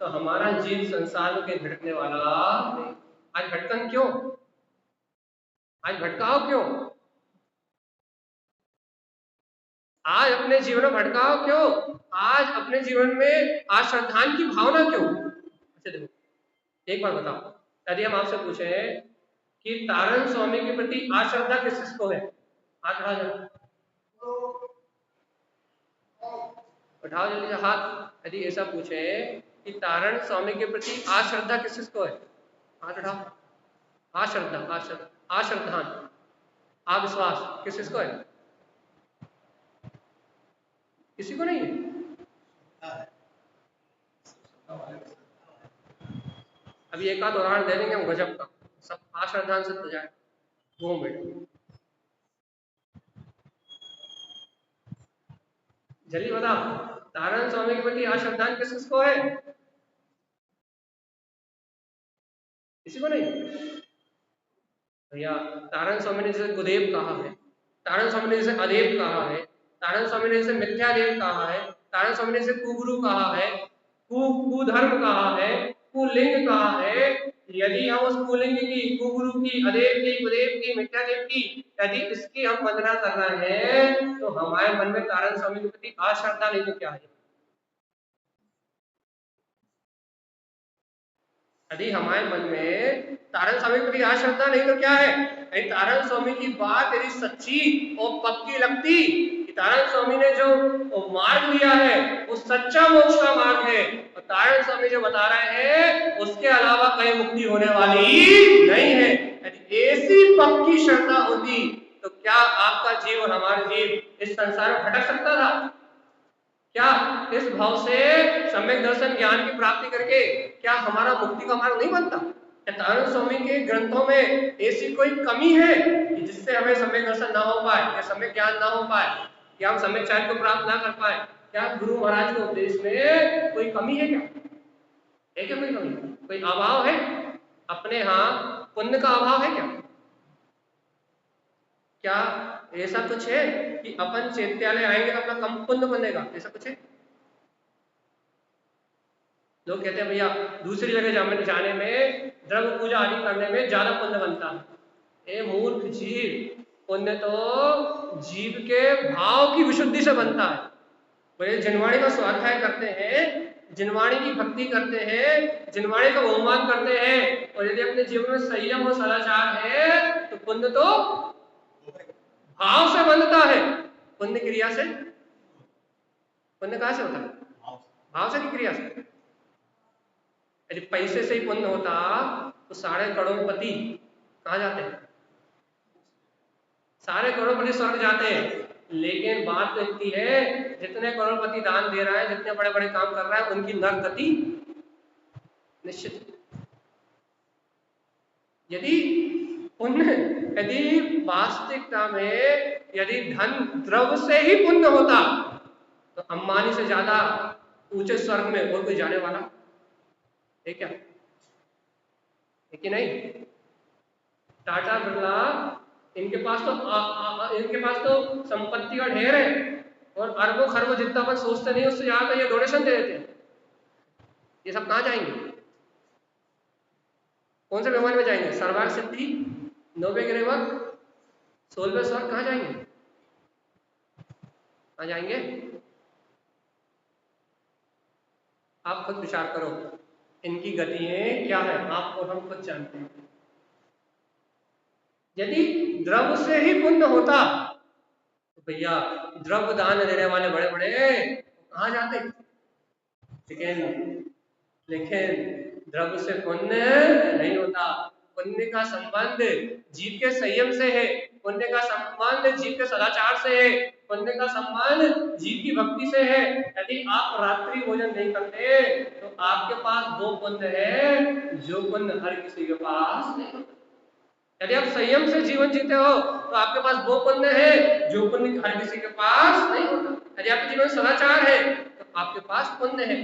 तो हमारा जीव संसार में कहीं भटकने वाला नहीं। आज भटकन क्यों? आज भटकाव क्यों? आज अपने जीवन में भटकाव क्यों? आज अपने जीवन में अश्रद्धान की भावना क्यों? अच्छा देखो, एक बार बताओ, यदि हम आपसे पूछे कि तारण स्वामी के प्रति अश्रद्धा किस किसको है, हाथ उठा जाए, उठाओ जल्दी से हाथ। यदि ऐसा पूछे कि तारण स्वामी के प्रति अश्रद्धा किस किसको है, हाथ उठाओ। अश्रद्धा, अश्रद्धान, अविश्वास किस किसको है? किसी को नहीं है। अभी एक आध उदाहरण दे देंगे हम गजब का, सब अश्रद्धान सिद्ध हो जाए। 2 मिनट जल्दी बता, तारण स्वामी के प्रति अश्रद्धान किस किसको है? किसी को नहीं भैया। तारण स्वामी ने जैसे गुदेव कहा है, तारण स्वामी ने जैसे अदेव कहा है, तारण स्वामी ने जैसे मिथ्यादेव कहा है, तारण स्वामी ने जैसे कुगुरु कहा है, कुधर्म कहा है, कुलिंग कहा है। यदि हम उस कुलिंग की, कुगुरु की, अदेव की, कुदेव की, मिथ्यादेव की यदि इसकी हम वंदना कर रहे हैं तो हमारे मन में तारण स्वामी के प्रति अश्रद्धा नहीं तो क्या है? यदि हमारे मन में तारण स्वामी के प्रति अश्रद्धा नहीं तो क्या है? यदि तारण स्वामी की बात यदि सच्ची और पक्की लगती कि तारण स्वामी ने जो मार्ग दिया है वो सच्चा मोक्ष का मार्ग है, और तारण स्वामी जो बता रहे हैं उसके अलावा कहीं मुक्ति होने वाली नहीं है, यदि ऐसी पक्की श्रद्धा होती तो क्या आपका जीव और हमारा जीव इस संसार में भटक सकता था? क्या इस भाव से सम्यक दर्शन ज्ञान की प्राप्ति करके क्या हमारा मुक्ति का मार्ग नहीं बनता? क्या तारण स्वामी के ग्रंथों में ऐसी कोई कमी है कि जिससे हमें सम्यक दर्शन ना हो पाए, या सम्यक ज्ञान ना हो पाए, या हम सम्यक चारित्र को प्राप्त ना कर पाए? क्या गुरु महाराज के उपदेश में कोई कमी है क्या? है क्या कोई कमी? कोई अभाव है? अपने यहाँ पुण्य का अभाव है क्या? क्या ऐसा कुछ है कि अपन चैत्यालय आएंगे तो अपना कम पुण्य बनेगा? ऐसा कुछ है? लोग कहते हैं भैया दूसरी जगह जाने में, द्रव्य पूजा आदि करने में ज्यादा पुण्य बनता है। ए मूर्ख जीव, पुण्य तो जीव के भाव की विशुद्धि से बनता है। वे जिनवाणी का स्वाध्याय करते हैं, जिनवाणी की भक्ति करते हैं, जिनवाणी का बहुमान करते हैं, और यदि अपने जीवन में संयम और सदाचार है तो पुण्य तो भाव से बनता है। पुण्य क्रिया से, पुण्य कहां से होता है? भाव से की क्रिया से। यदि पैसे से ही पुण्य होता तो सारे करोड़पति कहां जाते हैं? सारे करोड़पति स्वर्ग जाते हैं। लेकिन बात तो इतनी है, जितने करोड़पति दान दे रहा है, जितने बड़े बड़े काम कर रहा है, उनकी नरक गति निश्चित। यदि पुण्य, यदि वास्तविकता में यदि धन द्रव्य से ही पुण्य होता तो अंबानी से ज्यादा ऊंचे स्वर्ग में और कोई जाने वाला है क्या? है कि नहीं? टाटा बिरला, इनके पास तो संपत्ति का ढेर है और अरबों खरबों जितना अपन सोचते नहीं उससे ज्यादा ये डोनेशन दे देते हैं। ये सब कहाँ जाएंगे? कौन से विमान में जाएंगे? सर्वार सिद्धि, नोबे गिरेवर, 16वें स्वर्ग, कहाँ जाएंगे? कहाँ जाएंगे? आप खुद विचार करो, इनकी गतियां क्या है आप और हम खुद जानते हैं। यदि द्रव्य से ही पुण्य होता तो भैया द्रव्य दान देने वाले बड़े बड़े कहाँ जाते? लेकिन द्रव्य से पुण्य नहीं होता। पुण्य का संबंध जीव के संयम से है, पुण्य का संबंध जीव के सदाचार से है, पुण्य का संबंध जीव की भक्ति से है। यदि आप रात्रि भोजन नहीं करते तो आपके पास वो पुण्य है जो पुण्य हर किसी के पास नहीं होता। यदि आप संयम से जीवन जीते हो तो आपके पास वो पुण्य है जो पुण्य हर किसी के पास नहीं होता। यदि आपके जीवन में सदाचार है तो आपके पास पुण्य है,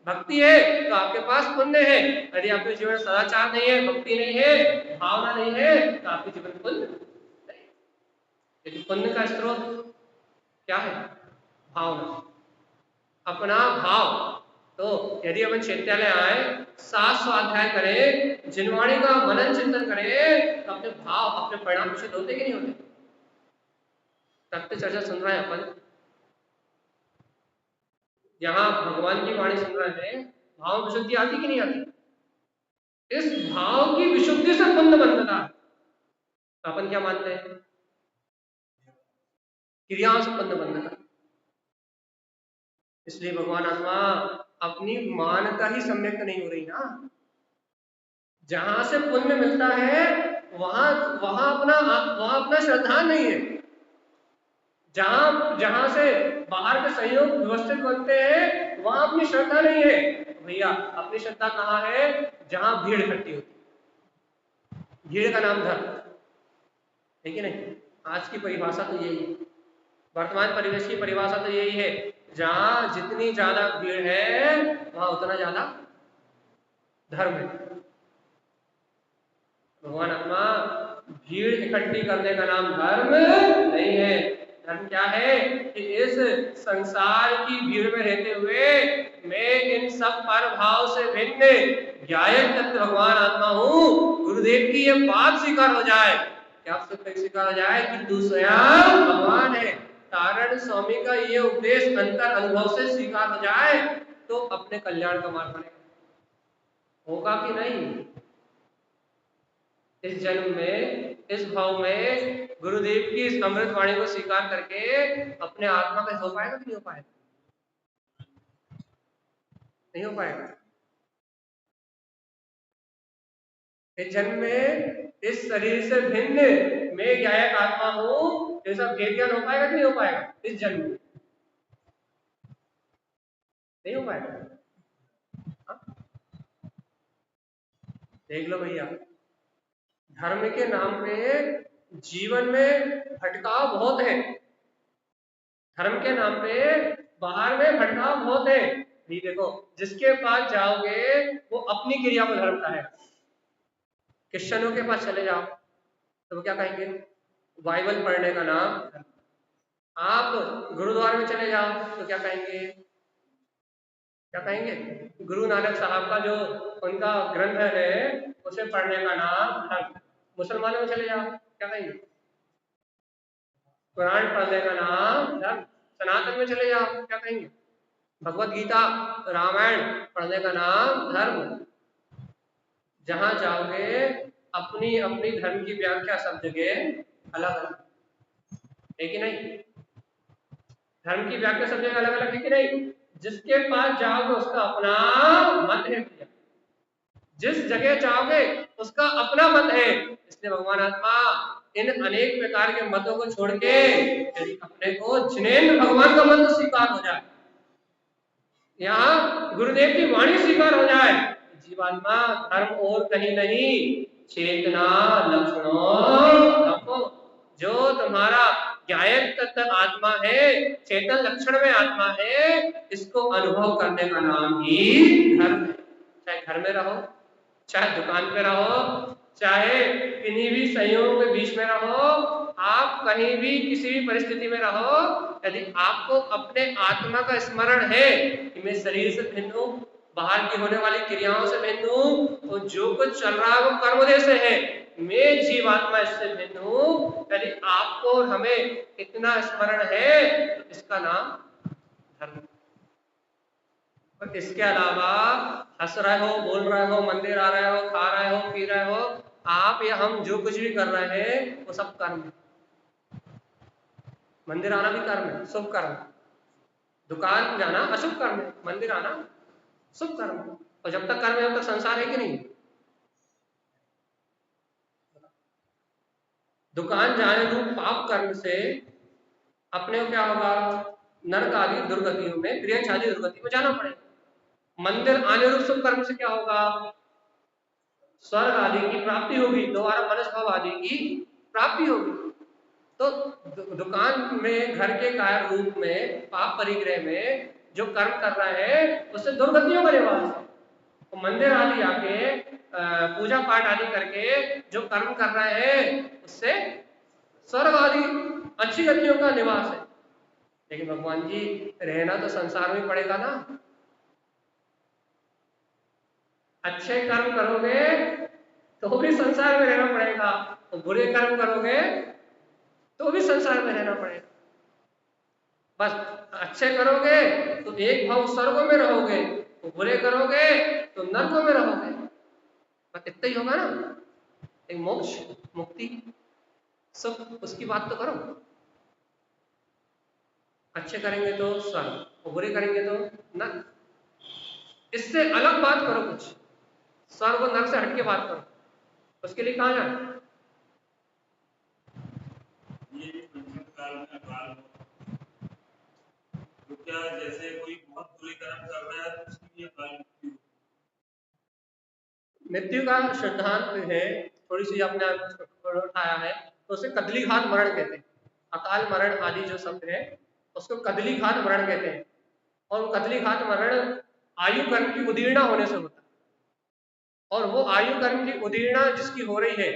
भक्ति है तो आपके पास पुण्य है। यदि आपके जीवन में सदाचार नहीं है, भक्ति नहीं है, भावना नहीं है तो आपके जीवन में पुण्य नहीं। यदि पुण्य का स्रोत क्या है? भावना, अपना भाव। तो यदि अपन चैत्यालय आए, 7 स्वाध्याय करें, जिनवाणी का मनन चिंतन करें तो अपने भाव, अपने परिणाम विशुद्ध होते कि नहीं होते? तत्व चर्चा सुन रहे हैं अपन, यहाँ भगवान की वाणी सुन रहे हैं, भाव विशुद्धि आती कि नहीं आती? इस भाव की विशुद्धि से पुण्य बनता है। तो अपन क्या मानते हैं? क्रियाओं से पुण्य बनता है। इसलिए भगवान आत्मा अपनी मानता ही सम्यक नहीं हो रही ना। जहां से पुण्य मिलता है वहां वहां अपना श्रद्धा नहीं है। जहां से बाहर के संयोग व्यवस्थित बनते हैं वहां अपनी श्रद्धा नहीं है। भैया अपनी श्रद्धा कहाँ है? जहां भीड़ इकट्ठी होती है। भीड़ का नाम धर्म है कि नहीं? आज की परिभाषा तो यही है, वर्तमान परिवेश की परिभाषा तो यही है। जहां जितनी ज्यादा भीड़ है वहां उतना ज्यादा धर्म है। भगवान आत्मा भीड़ इकट्ठी करने का नाम धर्म नहीं है। धर्म क्या है? कि इस संसार की भीड़ में रहते हुए मैं इन सब पर भाव से भिन्न ज्ञायक तत्व भगवान आत्मा हूँ। गुरुदेव की ये बात स्वीकार हो जाए, क्या आप सब स्वीकार हो जाए कि तू स्वयं भगवान है। तारण स्वामी का ये उपदेश अंतर अनुभव से स्वीकार हो जाए तो अपने कल्याण का मार्ग बनेगा। होगा कि नहीं? इस जन्म में, इस भाव में गुरुदेव की इस अमृत वाणी को स्वीकार करके अपने आत्मा का हो पाएगा कि नहीं हो पाएगा? नहीं हो पाएगा। इस जन्म में इस शरीर से भिन्न मैं ज्ञायक आत्मा हूँ, ये सब ज्ञान हो पाएगा कि नहीं हो पाएगा? इस जन्म में नहीं हो पाएगा। हाँ? देख लो भैया, धर्म के नाम पे जीवन में भटकाव बहुत है। धर्म के नाम पे बाहर में भटकाव बहुत है। नहीं देखो, जिसके पास जाओगे वो अपनी क्रिया को धर्म कहेगा। क्रिश्चियनों के पास चले जाओ तो वो क्या कहेंगे? बाइबल पढ़ने का नाम धर्म। आप गुरुद्वारे में चले जाओ तो क्या कहेंगे? क्या कहेंगे? गुरु नानक साहब का जो उनका ग्रंथ है उसे पढ़ने का नाम धर्म। मुसलमानों में चले जाओ क्या कहेंगे? कुरान पढ़ने का नाम धर्म। सनातन में चले जाओ क्या कहेंगे? भगवत गीता, रामायण पढ़ने का नाम धर्म। जहां जाओगे अपनी अपनी धर्म की व्याख्या सब जगह अलग अलग है कि नहीं? धर्म की व्याख्या सब जगह अलग अलग है कि नहीं? जिसके पास जाओगे उसका अपना मत है भैया। जिस जगह जाओगे उसका अपना मत है। इसलिए भगवान आत्मा इन अनेक प्रकार के मतों को छोड़ के यदि अपने को जिनेंद्र भगवान का मंत्र स्वीकार हो जाए, यहाँ गुरुदेव की वाणी स्वीकार हो जाए, जीवात्मा धर्म और कहीं नहीं, चेतना लक्षणों, जो तुम्हारा ज्ञायक तत्व आत्मा है, चेतन लक्षण में आत्मा है, इसको अनुभव करने का नाम ही धर्म है। चाहे घर में रहो, चाहे दुकान पे रहो, चाहे किन्हीं भी संयोगों के बीच में रहो, आप कहीं भी किसी भी परिस्थिति में रहो, यदि आपको अपने आत्मा का स्मरण है कि मैं शरीर से भिन्न हूं, बाहर की होने वाली क्रियाओं से भिन्न हूं, तो जो कुछ चल रहा है वो कर्मदेह से है, मैं जीवात्मा इससे भिन्न हूं, यदि आपको और हमें इतना स्मरण है तो इसका नाम धर्म। और इसके अलावा हंस रहे हो, बोल रहे हो, मंदिर आ रहे हो, खा रहे हो, पी रहे हो, आप या हम जो कुछ भी कर रहे हैं वो सब कर्म है। मंदिर आना भी कर्म है, शुभ कर्म है। दुकान जाना अशुभ कर्म है, मंदिर आना शुभ कर्म है। और जब तक कर्म है तब तक संसार है कि नहीं? दुकान जाने रूप पाप कर्म से अपने को क्या होगा? नरक आदि दुर्गतियों में, प्रियंश आदि दुर्गति में जाना पड़ेगा। मंदिर आने रूप शुभ कर्म से क्या होगा? स्वर्ग आदि की प्राप्ति होगी, दोबारा मनुष्य भाव आदि की प्राप्ति होगी। तो दुकान में, घर के कार्य रूप में, पाप परिग्रह में जो कर्म कर रहे हैं उससे दुर्गतियों का निवास है। तो मंदिर आदि आके पूजा पाठ आदि करके जो कर्म कर रहे हैं उससे स्वर्ग आदि अच्छी गतियों का निवास है। लेकिन भगवान जी, रहना तो संसार में पड़ेगा ना। अच्छे कर्म करोगे तो भी संसार में रहना पड़ेगा, और बुरे कर्म करोगे तो भी संसार में रहना पड़ेगा। बस अच्छे करोगे तो एक भाव स्वर्गों में रहोगे, तो बुरे करोगे तो नरकों में रहोगे। बस इतना ही होगा ना। एक मोक्ष, मुक्ति, सुख, उसकी बात तो करो। अच्छे करेंगे तो स्वर्ग, और बुरे करेंगे तो नरक। इससे अलग बात करो, कुछ स्वर्ग और नरक से हटके बात करो। उसके लिए कहाँ जाना? ये भी संकट काल में अकाल तो क्या, जैसे कोई बहुत बुरे कर्म कर रहा है तो उसकी भी अकाल मृत्यु? मृत्यु का सिद्धांत है, थोड़ी सी आपने उठाया है, तो उसे कदली घात मरण कहते हैं। अकाल मरण आदि जो शब्द है उसको कदली घात मरण कहते हैं। और कदली घात मरण आयु कर्म की उदीर्णा होने से होता है। और वो आयु कर्म की उदीर्णा जिसकी हो रही है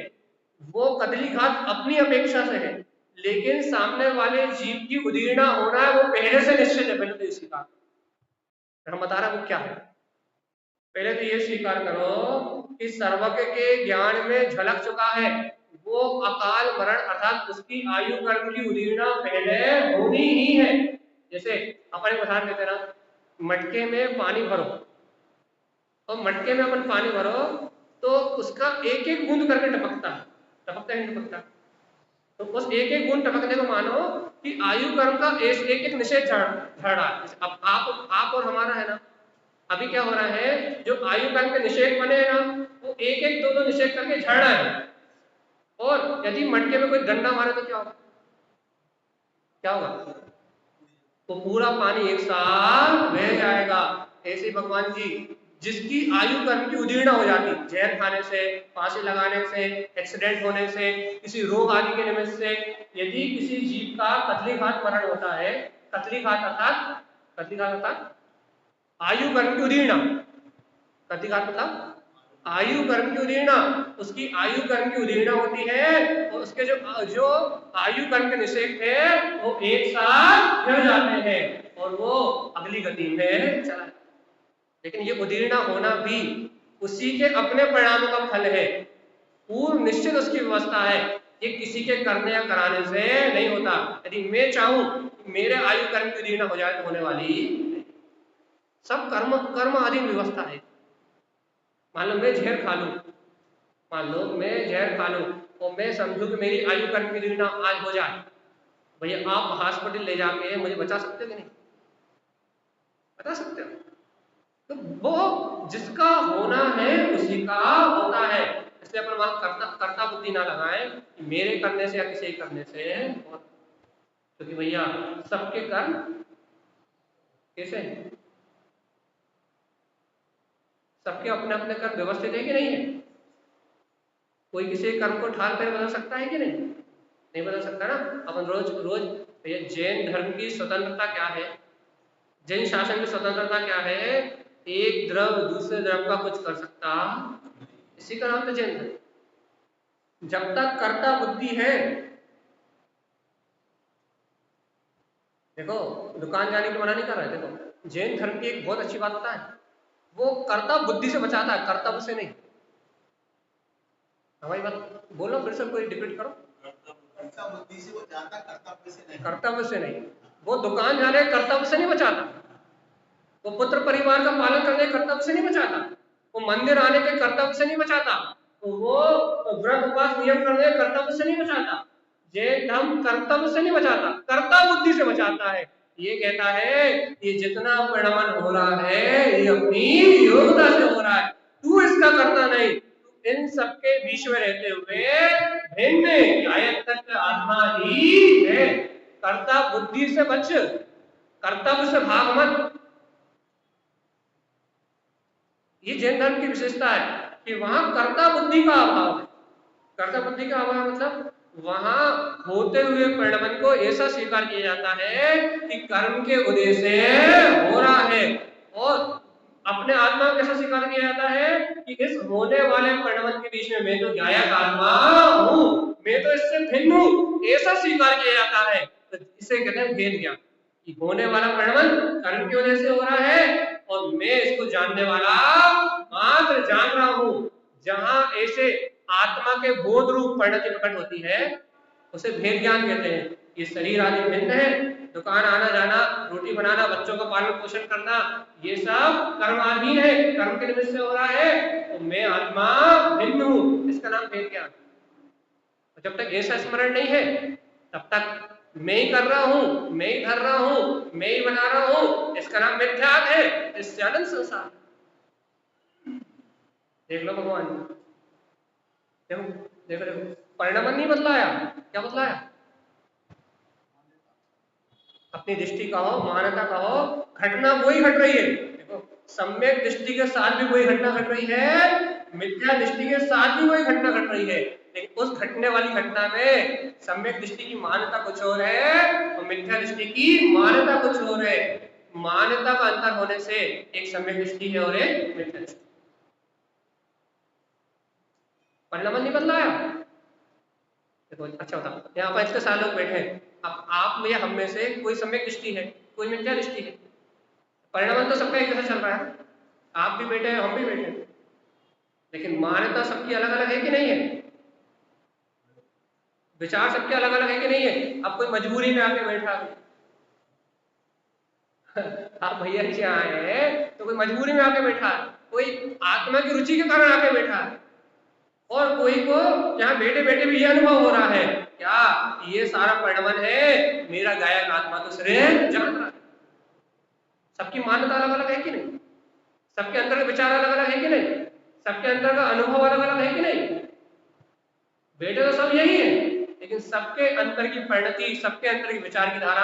वो कदली घात अपनी अपेक्षा से है, लेकिन सामने वाले जीव की उदीर्णा होना है वो पहले से निश्चित है। पहले तो ये स्वीकार, हम बता रहा हूं वो क्या है। पहले तो ये स्वीकार करो कि सर्वज्ञ के ज्ञान में झलक चुका है वो अकाल मरण, अर्थात उसकी आयु कर्म की उदीर्णा पहले होनी ही है। जैसे अपन एक उदाहरण देते ना, मटके में पानी भरो, और मटके में अपन पानी भरो तो उसका एक एक बूंद करके टपकता है, टपकता है, टपकता। तो उस एक एक बूंद टपकने को मानो कि आयु कर्म का एक एक निषेध झड़ रहा है। अब आप और हमारा है ना, अभी क्या हो रहा है, जो आयु कर्म के निषेध बने हैं ना वो एक एक दो दो निषेध करके झड़ रहा है। और यदि मटके में कोई डंडा मारे तो क्या होगा? क्या होगा? तो पूरा पानी एक साथ बह जाएगा। ऐसे भगवान जी, जिसकी आयु कर्म की उदीर्णा हो जाती, जहर खाने से, फांसी लगाने से, एक्सीडेंट होने से, किसी रोग आदि के निमित्त से, यदि किसी जीव का कतली घात मरण होता है, कतली घात अर्थात आयु कर्म की उदीर्णा, कतली घात मतलब आयु कर्म की उदीर्णा, उसकी आयु कर्म की उदीर्णा होती है और उसके जो आयु कर्म के निषेध है वो एक साथ गिर जाते हैं और वो अगली गति में चला। लेकिन ये उदीर्णा होना भी उसी के अपने परिणामों का फल है, पूर्व निश्चित उसकी व्यवस्था है। ये किसी के करने या कराने से नहीं होता। यदि मैं चाहूं मेरे आयु कर्म की उदीर्णा हो जाए तो होने वाली, सब कर्म आदि व्यवस्था है। मान लो मैं जहर खा लूं, मान लो मैं जहर खा लूं और मैं समझूं कि मेरी आयु कर्म की उदीर्णा आज हो जाए, भैया आप हॉस्पिटल ले जाके मुझे बचा सकते हो कि नहीं? बता सकते हो। तो वो जिसका होना है उसी का होता है। इसलिए अपन वहां कर्ता बुद्धि ना लगाएं कि मेरे करने से या किसी करने से, क्योंकि भैया सबके कर्म कैसे हैं? सबके अपने अपने कर्म व्यवस्थित है कि नहीं है? कोई किसी कर्म को ठाल कर बदल सकता है कि नहीं? नहीं बदल सकता ना। अपन रोज रोज भैया जैन धर्म की स्वतंत्रता क्या है, जैन शासन की स्वतंत्रता क्या है? एक द्रव दूसरे द्रव का कुछ कर सकता इसी का नाम तो जैन धर्म। जब तक कर्ता बुद्धि है, देखो दुकान जाने की मना नहीं कर रहे, देखो जैन धर्म की एक बहुत अच्छी बात होता है, वो कर्ता बुद्धि से बचाता है, कर्तव्य से नहीं। हमारी बात बोलो फिर से, कोई डिबेट करो। कर्ता बुद्धि से बचाता, कर्तव्य से नहीं। कर्तव्य से नहीं, वो दुकान जाने के कर्तव्य से नहीं बचाता, वो पुत्र परिवार का पालन करने के कर्तव्य से नहीं बचाता, वो मंदिर आने के कर्तव्य से नहीं बचाता, वो व्रत उपवास नियम करने के कर्तव्य से नहीं बचाता। जैन धर्म कर्तव्य से नहीं बचाता, कर्ता बुद्धि से बचाता है। ये कहता है ये जितना परिणमन हो रहा है ये अपनी योग्यता से हो रहा है, तू इसका करता नहीं, तू इन सबके बीच में रहते हुए भिन्न आयतक आत्मा ही है। कर्ता बुद्धि से बच, कर्तव्य से भाग मत। ये जैन धर्म की विशेषता है कि वहां कर्ता बुद्धि का अभाव है। कर्ता बुद्धि का अभाव मतलब वहां होते हुए परिणमन को ऐसा स्वीकार किया जाता है कि कर्म के उदय से हो रहा है, और अपने आत्मा को ऐसा स्वीकार किया जाता है कि इस होने वाले परिणमन के बीच में मैं तो गायक आत्मा हूं, मैं तो इससे भिन्न हूं, ऐसा स्वीकार किया जाता है। तो इसे कहते हैं भेद ज्ञान, कि होने वाला परिणमन कर्म की वजह से हो रहा है और मैं इसको जानने वाला मात्र जान रहा हूं। जहां ऐसे आत्मा के बोध रूप परिणति प्रकट होती है उसे भेद ज्ञान कहते हैं। ये शरीर आदि भिन्न है, दुकान आना जाना, रोटी बनाना, बच्चों का पालन पोषण करना, ये सब कर्माधीन है, कर्म के निमित्त से हो रहा है, तो मैं आत्मा भिन्न हूं, इसका नाम भेद ज्ञान। जब तक ऐसा स्मरण नहीं है तब तक मैं ही कर रहा हूं, मैं ही धर रहा हूं, मैं ही बना रहा हूं, इसका नाम मिथ्यात्व है, इससे अनंत संसार। देख लो भगवान, देखो देखो देखो, परिणमन नहीं बदलाया, क्या बदलाया? अपनी दृष्टि का हो, मान्यता का हो, घटना वही घट रही है। देखो सम्यक दृष्टि के साथ भी वही घटना घट रही है, मिथ्या दृष्टि के साथ भी वही घटना घट रही है, लेकिन उस घटने वाली घटना में सम्यक दृष्टि की मान्यता कुछ और है और मिथ्या दृष्टि की मान्यता कुछ और है। मान्यता का अंतर होने से एक सम्यक दृष्टि है और एक मिथ्या दृष्टि। परिणमन नहीं बदलाया। देखो अच्छा बताओ, यहाँ पर इतने सारे लोग बैठे हैं, अब आप में या हम में से कोई सम्यक दृष्टि है, कोई मिथ्या दृष्टि है, परिणमन तो सबका एक जैसा चल रहा है, आप भी बैठे हैं, हम भी बैठे हैं, लेकिन मान्यता सबकी अलग अलग है कि नहीं है? विचार सबके अलग अलग है कि नहीं है? अब कोई मजबूरी में आके बैठा आप भैया नीचे आए हैं तो कोई मजबूरी में आके बैठा है, कोई आत्मा की रुचि के कारण आके बैठा है, और कोई को यहाँ बैठे बैठे भी यह अनुभव हो रहा है क्या ये सारा परिणमन है, मेरा गायक आत्मा तो सिर्फ जान रहा है। सबकी मान्यता अलग अलग है कि नहीं? सबके अंदर के विचार अलग अलग है कि नहीं? सबके अंदर का अनुभव अलग अलग है कि नहीं? बेटे तो सब यही है, लेकिन सबके अंतर की परिणति, सबके अंतर की विचार की धारा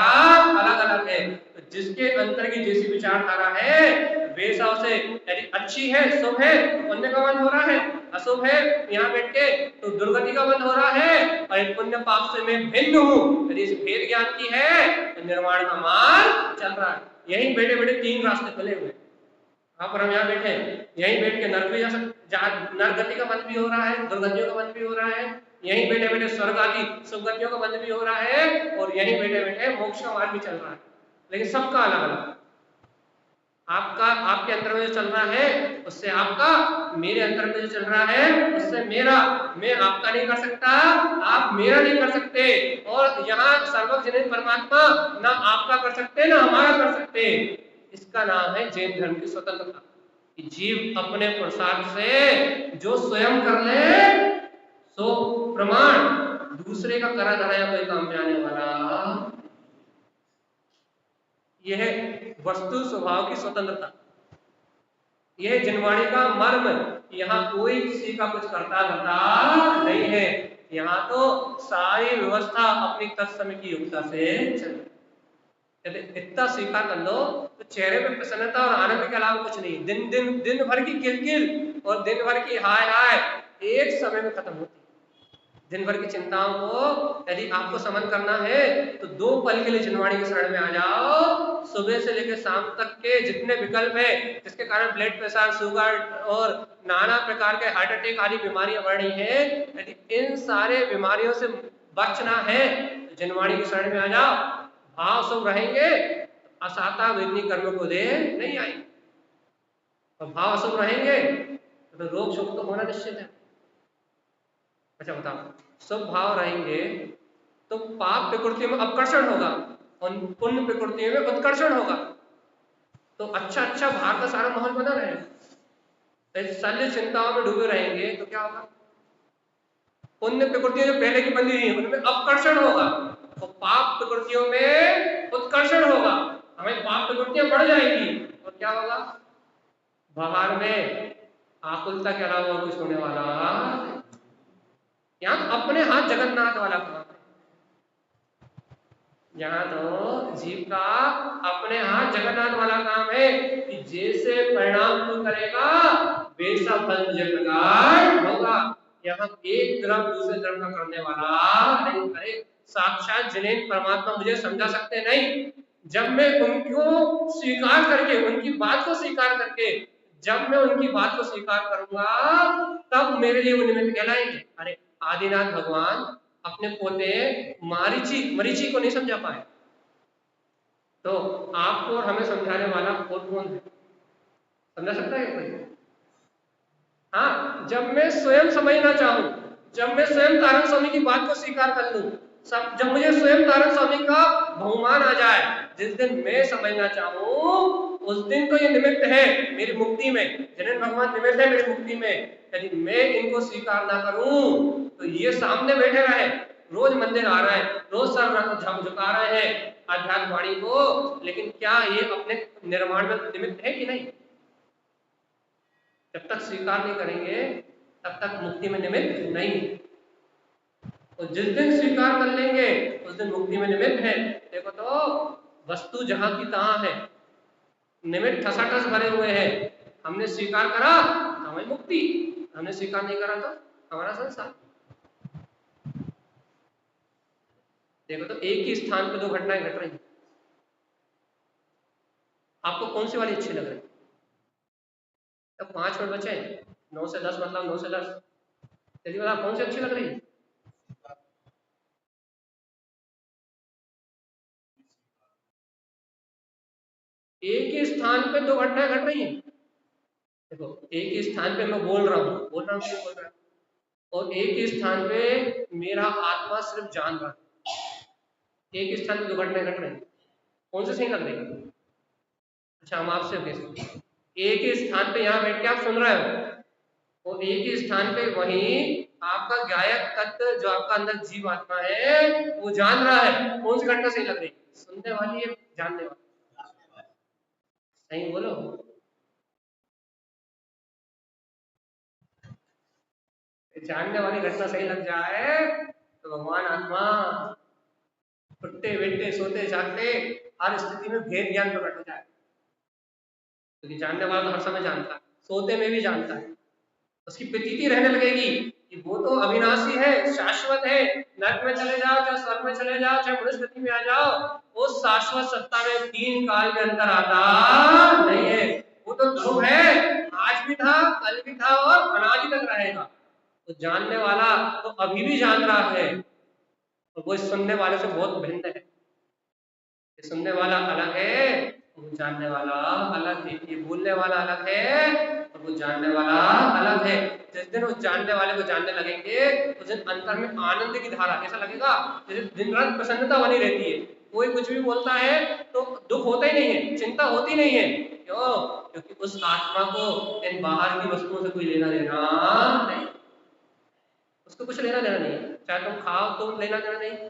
अलग अलग है। तो जिसके अंतर की जैसी विचारधारा है वैसा उसे यदि अच्छी है, शुभ है तो पुण्य का बंध हो रहा है, अशुभ है यहाँ बैठ के तो दुर्गति का बंध हो रहा है, और एक पुण्य पाप से मैं भिन्न हूँ, यदि इस भेद ज्ञान की है तो निर्वाण का मार्ग चल रहा है। यही बैठे बैठे तीन रास्ते खुले हुए, यहाँ पर हम यहाँ बैठे यहीं बैठ के नरक भी जा सकते, नरक गति का बंध भी हो रहा है, दुर्गतियों का बंध भी हो रहा है, यहीं बैठे बैठे स्वर्ग आदि सुगतियों का बंध भी हो रहा है, और यहीं बैठे बैठे मोक्ष का मार्ग भी चल रहा है, लेकिन सबका अलग अलग। आपका आपके अंदर में जो चल रहा है उससे आपका, मेरे अंदर में जो चल रहा है उससे मेरा, मैं आपका नहीं कर सकता, आप मेरा नहीं कर सकते, और यहाँ सर्वजनित परमात्मा ना आपका कर सकते ना हमारा कर सकते। इसका नाम है जैन धर्म की स्वतंत्रता, कि जीव अपने पुरुषार्थ से जो स्वयं कर ले सो प्रमाण, दूसरे का करा धराया कोई काम में आने वाला। यह है वस्तु स्वभाव की स्वतंत्रता, यह जिनवाणी का मर्म। यहाँ कोई किसी का कुछ करता धरता नहीं है, यहाँ तो सारी व्यवस्था अपनी तत्समय की योग्यता से चल। यदि इतना स्वीकार कर लो तो चेहरे पे प्रसन्नता और आनंद के अलावा कुछ नहीं। दिन भर की किलकिल और दिन भर की हाय हाय एक समय में खत्म होती है। दिन भर की चिंताओं को यदि आपको समन करना है तो 2 पल के लिए जिनवाणी की शरण में आ जाओ। सुबह से लेकर शाम तक के जितने विकल्प है जिसके कारण ब्लड प्रेशर, शुगर और नाना प्रकार के हार्ट अटैक आदि बीमारियां बढ़ रही हैं, यदि इन सारे बीमारियों से बचना है तो जिनवाणी की शरण में आ जाओ। भाव शुभ रहेंगे तो असाता वेदनी कर्म को दे नहीं आएंगे, और भाव अशुभ रहेंगे तो रोग शोक तो होना निश्चित है। अच्छा बताओ, शुभ भाव रहेंगे तो पाप प्रकृति में अपकर्षण होगा और पुण्य प्रकृति में उत्कर्षण होगा। तो अच्छा अच्छा बाहर का सारा माहौल बना रहेगा। शल्य चिंताओं में डूबे रहेंगे तो क्या होगा? पुण्य प्रकृतियां जो पहले की बनी हुई है उनमें अपकर्षण होगा और पाप प्रकृतियों में उत्कर्षण होगा। हमें पाप प्रकृतियां बढ़ जाएंगी और क्या होगा? बाहर में आकुलता के अलावा कुछ होने वाला। यहाँ तो अपने हाथ जगन्नाथ वाला काम है। यहाँ तो जीव का अपने हाथ जगन्नाथ वाला काम है कि जैसे परिणाम तू करेगा वैसा फल तुझे प्रकार होगा। यहाँ एक द्रव दूसरे द्रव का करने वाला नहीं। अरे साक्षात जिन्हें परमात्मा मुझे समझा सकते नहीं, जब मैं उनको स्वीकार करके उनकी बात को स्वीकार करके जब मैं उनकी बात को स्वीकार करूंगा तब मेरे लिए वो निमित्त कहलाएंगे। अरे आदिनाथ भगवान अपने पोते मरीचि को नहीं समझा पाए, तो आपको और हमें समझाने वाला कौन है? समझा सकता है कोई? हाँ, जब मैं स्वयं समझना चाहूं, जब मैं स्वयं तारण स्वामी की बात को स्वीकार कर लूं, जब मुझे स्वयं तारण स्वामी का बहुमान आ जाए, जिस दिन मैं समझना चाहूं उस दिन तो ये निमित्त है मेरी मुक्ति में। जिन्हें भगवान निमित्त है मेरी मुक्ति में। यदि मैं इनको स्वीकार ना करूं तो ये सामने बैठे रहे, रोज मंदिर आ रहे हैं, रोज सर झुका रहे हैं आध्यात्म वाणी को, लेकिन क्या ये अपने निर्माण में निमित्त है कि नहीं? जब तक स्वीकार नहीं करेंगे तब तक मुक्ति में निमित्त नहीं। और जिस दिन स्वीकार कर लेंगे उस दिन मुक्ति में निमित्त है। देखो तो वस्तु जहां की तहां है, निमित्त ठसाठस भरे हुए हैं। हमने स्वीकार करा हमारी मुक्ति, हमने स्वीकार नहीं करा तो हमारा संसार। देखो तो एक ही स्थान पर 2 घटनाएं घट रही हैं। आपको कौन सी वाली अच्छी लग रही? अब 5 मिनट बचे, 9 से 10 मतलब 9 से 10, चलिए बताओ कौन सी अच्छी लग रही है? एक ही स्थान पे 2 घटनाएं घट रही हैं। देखो एक ही स्थान पे मैं बोल रहा हूँ क्यों बोल रहा हूँ, और एक ही स्थान पे मेरा आत्मा सिर्फ जान रहा है। एक ही स्थान पे 2 घटनाएं घट रही हैं, कौन सी सही लग रही है? अच्छा हम आपसे एक ही स्थान पे यहाँ बैठ के आप सुन रहे हो और एक ही स्थान पे वही आपका गायक तत्व जो आपका अंदर जीव आत्मा है वो जान रहा है। कौन सी घटना सही लग रही? सुनने वाली है जानने वाली? सही बोलो। जानने वाली घटना सही लग जाए तो भगवान आत्मा उठते बैठते सोते जागते हर स्थिति में भेद ज्ञान प्रकट हो जाए। क्योंकि जानने वाला तो हर समय जानता है, सोते में भी जानता है। उसकी प्रतीति रहने लगेगी कि वो तो अविनाशी है, शाश्वत है। नरक में चले जाओ चाहे स्वर्ग में चले जाओ चाहे मनुष्य गति में आ जाओ, उस शाश्वत सत्ता में 3 काल में अंतर आता नहीं है। वो तो ध्रुव है, आज भी था कल भी था और अनादि तक रहेगा। तो जानने वाला तो अभी भी जान रहा है और वो सुनने वाले से बहुत भिन्न है। सुनने वाला अलग है, वो जानने वाला अलग है। ये बोलने वाला अलग है और वो जानने वाला अलग है। जिस दिन उस जानने वाले को जानने लगेंगे उस दिन अंतर में आनंद की धारा, ऐसा लगेगा जैसे दिन रात प्रसन्नता बनी रहती है। कोई कुछ भी बोलता है तो दुख होता ही नहीं है, चिंता होती नहीं है। क्यों? क्योंकि उस आत्मा को इन बाहर की वस्तुओं से कोई लेना देना नहीं, उसको कुछ लेना देना नहीं। चाहे तुम खाओ तो लेना देना नहीं,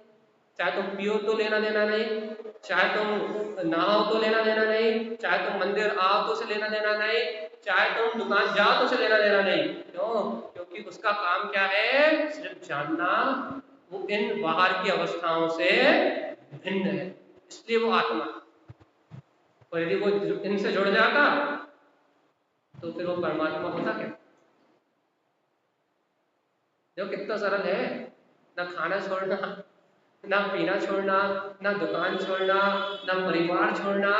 चाहे तुम पियो तो लेना देना नहीं, चाहे तुम नहाओ तो लेना देना नहीं, चाहे तुम मंदिर आओ तो उसे लेना देना नहीं, चाहे तुम दुकान जाओ तो उसे लेना देना नहीं। क्यों? क्योंकि उसका काम क्या है? सिर्फ जानना। वो इन बाहर की अवस्थाओं से भिन्न है, इसलिए वो आत्मा। और यदि वो इनसे जुड़ जाता तो फिर वो परमात्मा होता क्या? जो कितना सरल है। ना खाना छोड़ना, ना पीना छोड़ना, ना दुकान छोड़ना, ना परिवार छोड़ना,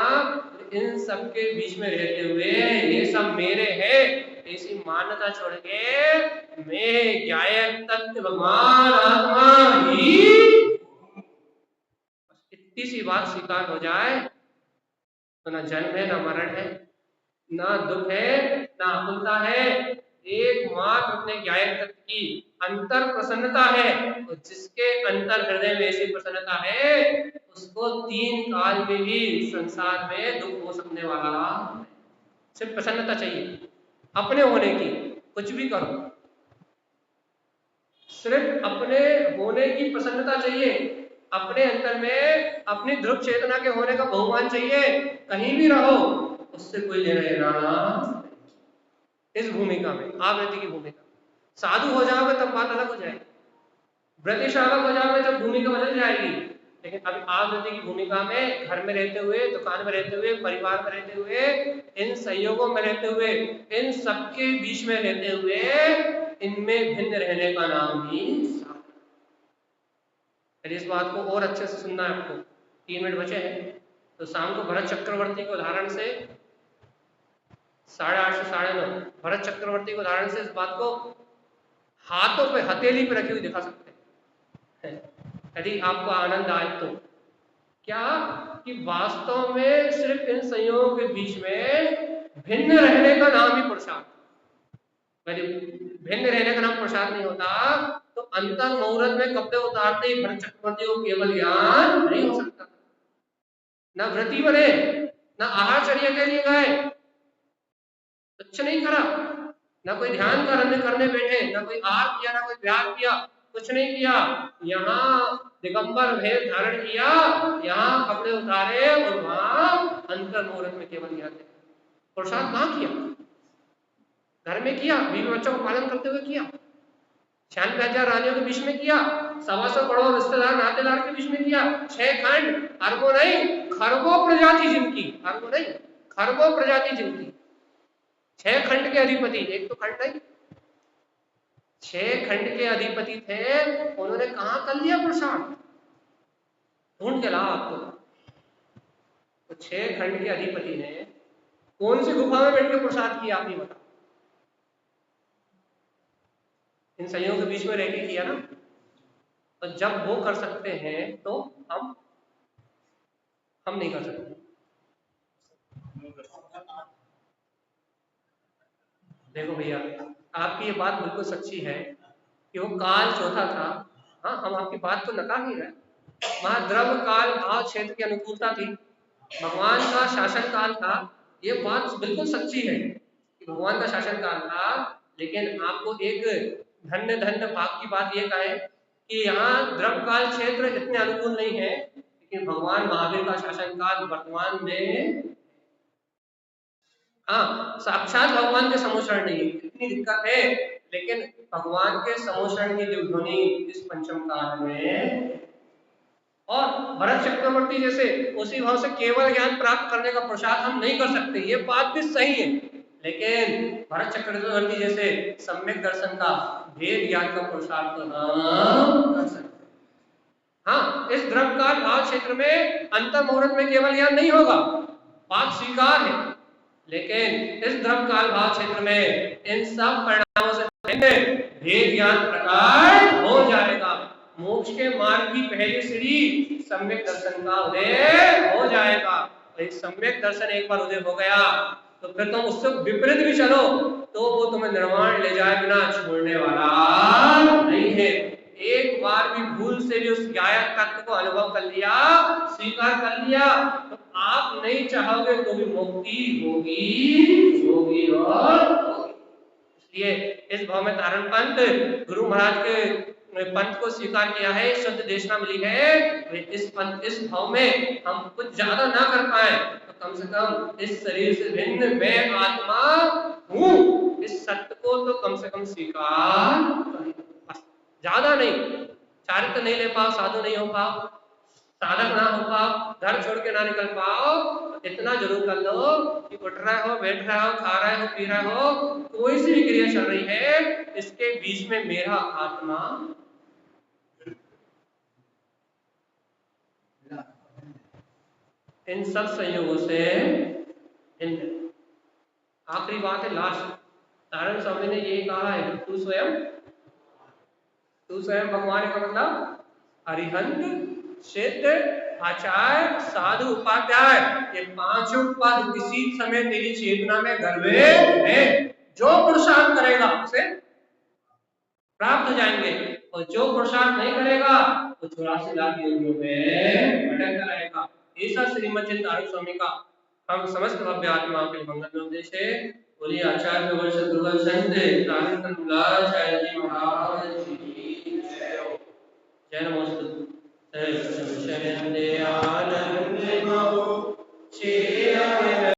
इन सब के बीच में रहते हुए ये सब मेरे हैं ऐसी मान्यता छोड़ के मैं गायक तत्व भगवान आत्मा ही, इतनी सी बात स्वीकार हो जाए तो ना जन्म है, ना मरण है, ना दुख है, ना आकुलता है, एकमात्र अपने गायक तत्व की अंतर प्रसन्नता है। और जिसके अंतर हृदय में ऐसी प्रसन्नता है उसको 3 काल में भी संसार में दुख हो सकने वाला, सिर्फ प्रसन्नता चाहिए अपने होने की, कुछ भी करो सिर्फ अपने होने की प्रसन्नता चाहिए, अपने अंतर में अपनी ध्रुव चेतना के होने का बहुमान चाहिए, कहीं भी रहो उससे कोई लेना देना। इस भूमिका में आवृत्ति की भूमिका, साधु हो जाओगे तब बात अलग हो जाएगी, व्रतिशालक हो जाओगे तब भूमिका बदल जाएगी, लेकिन अभी आवृत्ति की भूमिका में घर में रहते हुए, दुकान में रहते हुए, परिवार में रहते हुए, इन संयोगों में रहते हुए, इन सबके बीच में रहते हुए इनमें भिन्न रहने का नाम ही साधना। इस बात को और अच्छे से सुनना है आपको, 3 मिनट बचे हैं तो शाम को भरत चक्रवर्ती के उदाहरण से 8:30 से 9:30 भरत चक्रवर्ती के उदाहरण से इस बात को हाथों पे हथेली पे रखी हुई दिखा सकते हैं यदि आपको आनंद आए तो। क्या कि वास्तव में सिर्फ इन संयोगों के बीच में भिन्न रहने का नाम ही पुरुषार्थ, यदि भिन्न रहने का नाम पुरुषार्थ नहीं होता तो अंतर मुहूर्त में कपड़े उतारते ही भरत चक्रवर्ती को केवल ज्ञान नहीं हो सकता, ना व्रती बने, ना आहारचर्या के लिए गए, कुछ नहीं करा, ना कोई ध्यान करने बैठे, ना कोई आहार किया, ना कोई व्यायाम किया, कुछ नहीं किया, यहाँ दिगंबर भेद धारण किया, यहाँ कपड़े उतारे और वहां अंतर मुहूर्त में केवल ज्ञान। पुरुषार्थ कहाँ किया? घर में किया, बीवी बच्चों को पालन करते हुए किया, 96 रानियों के बीच में किया, 125 करोड़ रिश्तेदार नातेदार के बीच में किया, 6 खंड, अरबों नहीं खरबों प्रजाति जिनकी, अरबों नहीं खरबों प्रजाति जिनकी, 6 खंड के अधिपति, एक तो खंड नहीं 6 खंड के अधिपति थे, उन्होंने कहां कर लिया पुरुषार्थ, ढूंढ के लाओ आपको। तो 6 खंड के अधिपति ने कौन सी गुफा में बैठ के पुरुषार्थ किया, आप ही बताओ। इन संयोगों के बीच में रह के किया ना। और जब वो कर सकते हैं तो हम नहीं कर सकते। देखो भैया, आपकी ये बात बिल्कुल सच्ची है कि वो काल चौथा था, हाँ हम आपकी बात को नकार नहीं रहे, वहां द्रव्य काल भाव क्षेत्र की अनुकूलता थी, भगवान का शासन काल था, ये बात बिल्कुल सच्ची है कि भगवान का शासन काल था, लेकिन आपको एक धन्य धन्य भाग की बात ये कहे कि यहाँ द्रव्य काल क्षेत्र इतने अनुकूल नहीं है, लेकिन भगवान महावीर का शासन काल वर्तमान में, हाँ साक्षात भगवान के समोषण नहीं, इतनी दिक्कत है, लेकिन भगवान के समोषण की ध्वनि इस पंचम काल में। और भरत चक्रवर्ती जैसे उसी भाव से केवल ज्ञान प्राप्त करने का पुरुषार्थ हम नहीं कर सकते, ये बात भी सही है, लेकिन भरत चक्रवर्ती जैसे सम्यक दर्शन का भेद ज्ञान का पुरुषार्थ हम कर सकते। हाँ, इस द्रव्य काल भाव क्षेत्र में अंतर मुहूर्त में केवल ज्ञान नहीं होगा, बात स्वीकार है, लेकिन इस द्रव्य काल भाव क्षेत्र में इन सब परिणामों से भेद ज्ञान प्रकट हो जाएगा, मोक्ष के मार्ग की पहली सीढ़ी सम्यक दर्शन का उदय हो जाएगा। और सम्यक दर्शन एक बार उदय हो गया तो फिर तुम उससे विपरीत भी चलो तो वो तुम्हें निर्वाण ले जाए बिना छोड़ने वाला नहीं है। एक बार भी भूल से भी उस गायक तत्व को अनुभव कर लिया, स्वीकार कर लिया, तो आप नहीं चाहोगे तो भी मुक्ति होगी और इसलिए इस भाव में तारण पंथ गुरु महाराज के पंथ को स्वीकार किया है, शुद्ध देशना मिली है। इस पंथ इस भाव में हम कुछ ज्यादा ना कर पाए तो कम से कम इस शरीर से भिन्न मैं आत्मा हूँ, इस सत्य को तो कम से कम स्वीकार करें, ज्यादा नहीं। चारित्र नहीं ले पाओ, साधु नहीं हो पाओ, साधक ना हो पाओ, घर छोड़ के ना निकल पाओ, इतना जरूर कर लो कि उठ रहे हो, बैठ रहे हो, खा रहे हो, पी रहे हो, कोई सी भी क्रिया चल रही है, इसके बीच में मेरा आत्मा इन सब संयोगों से भिन्न। आखिरी बात है लास्ट, तारण स्वामी ने ये कहा है कि तू स्वयं भगवान का मतलब अरिहंत, सिद्ध, आचार्य, साधु, उपाध्याय, ये पांचों पद किसी समय तेरी चेतना में गर्भे है। जो पुरुषार्थ करेगा उसे प्राप्त हो जाएंगे, और जो पुरुषार्थ नहीं करेगा वो 84 लाख योनियों में भटकता रहेगा। ऐसा श्रीमद् तारण स्वामी का हम समस्त भव्य आत्माओं के मंगल में उद्देश्य है। बोलिए आचार्य वर्ष दुर्गल संत तारण कमलाचार्य जी महाराज की जय। जय नमोस्तुते। जय शरण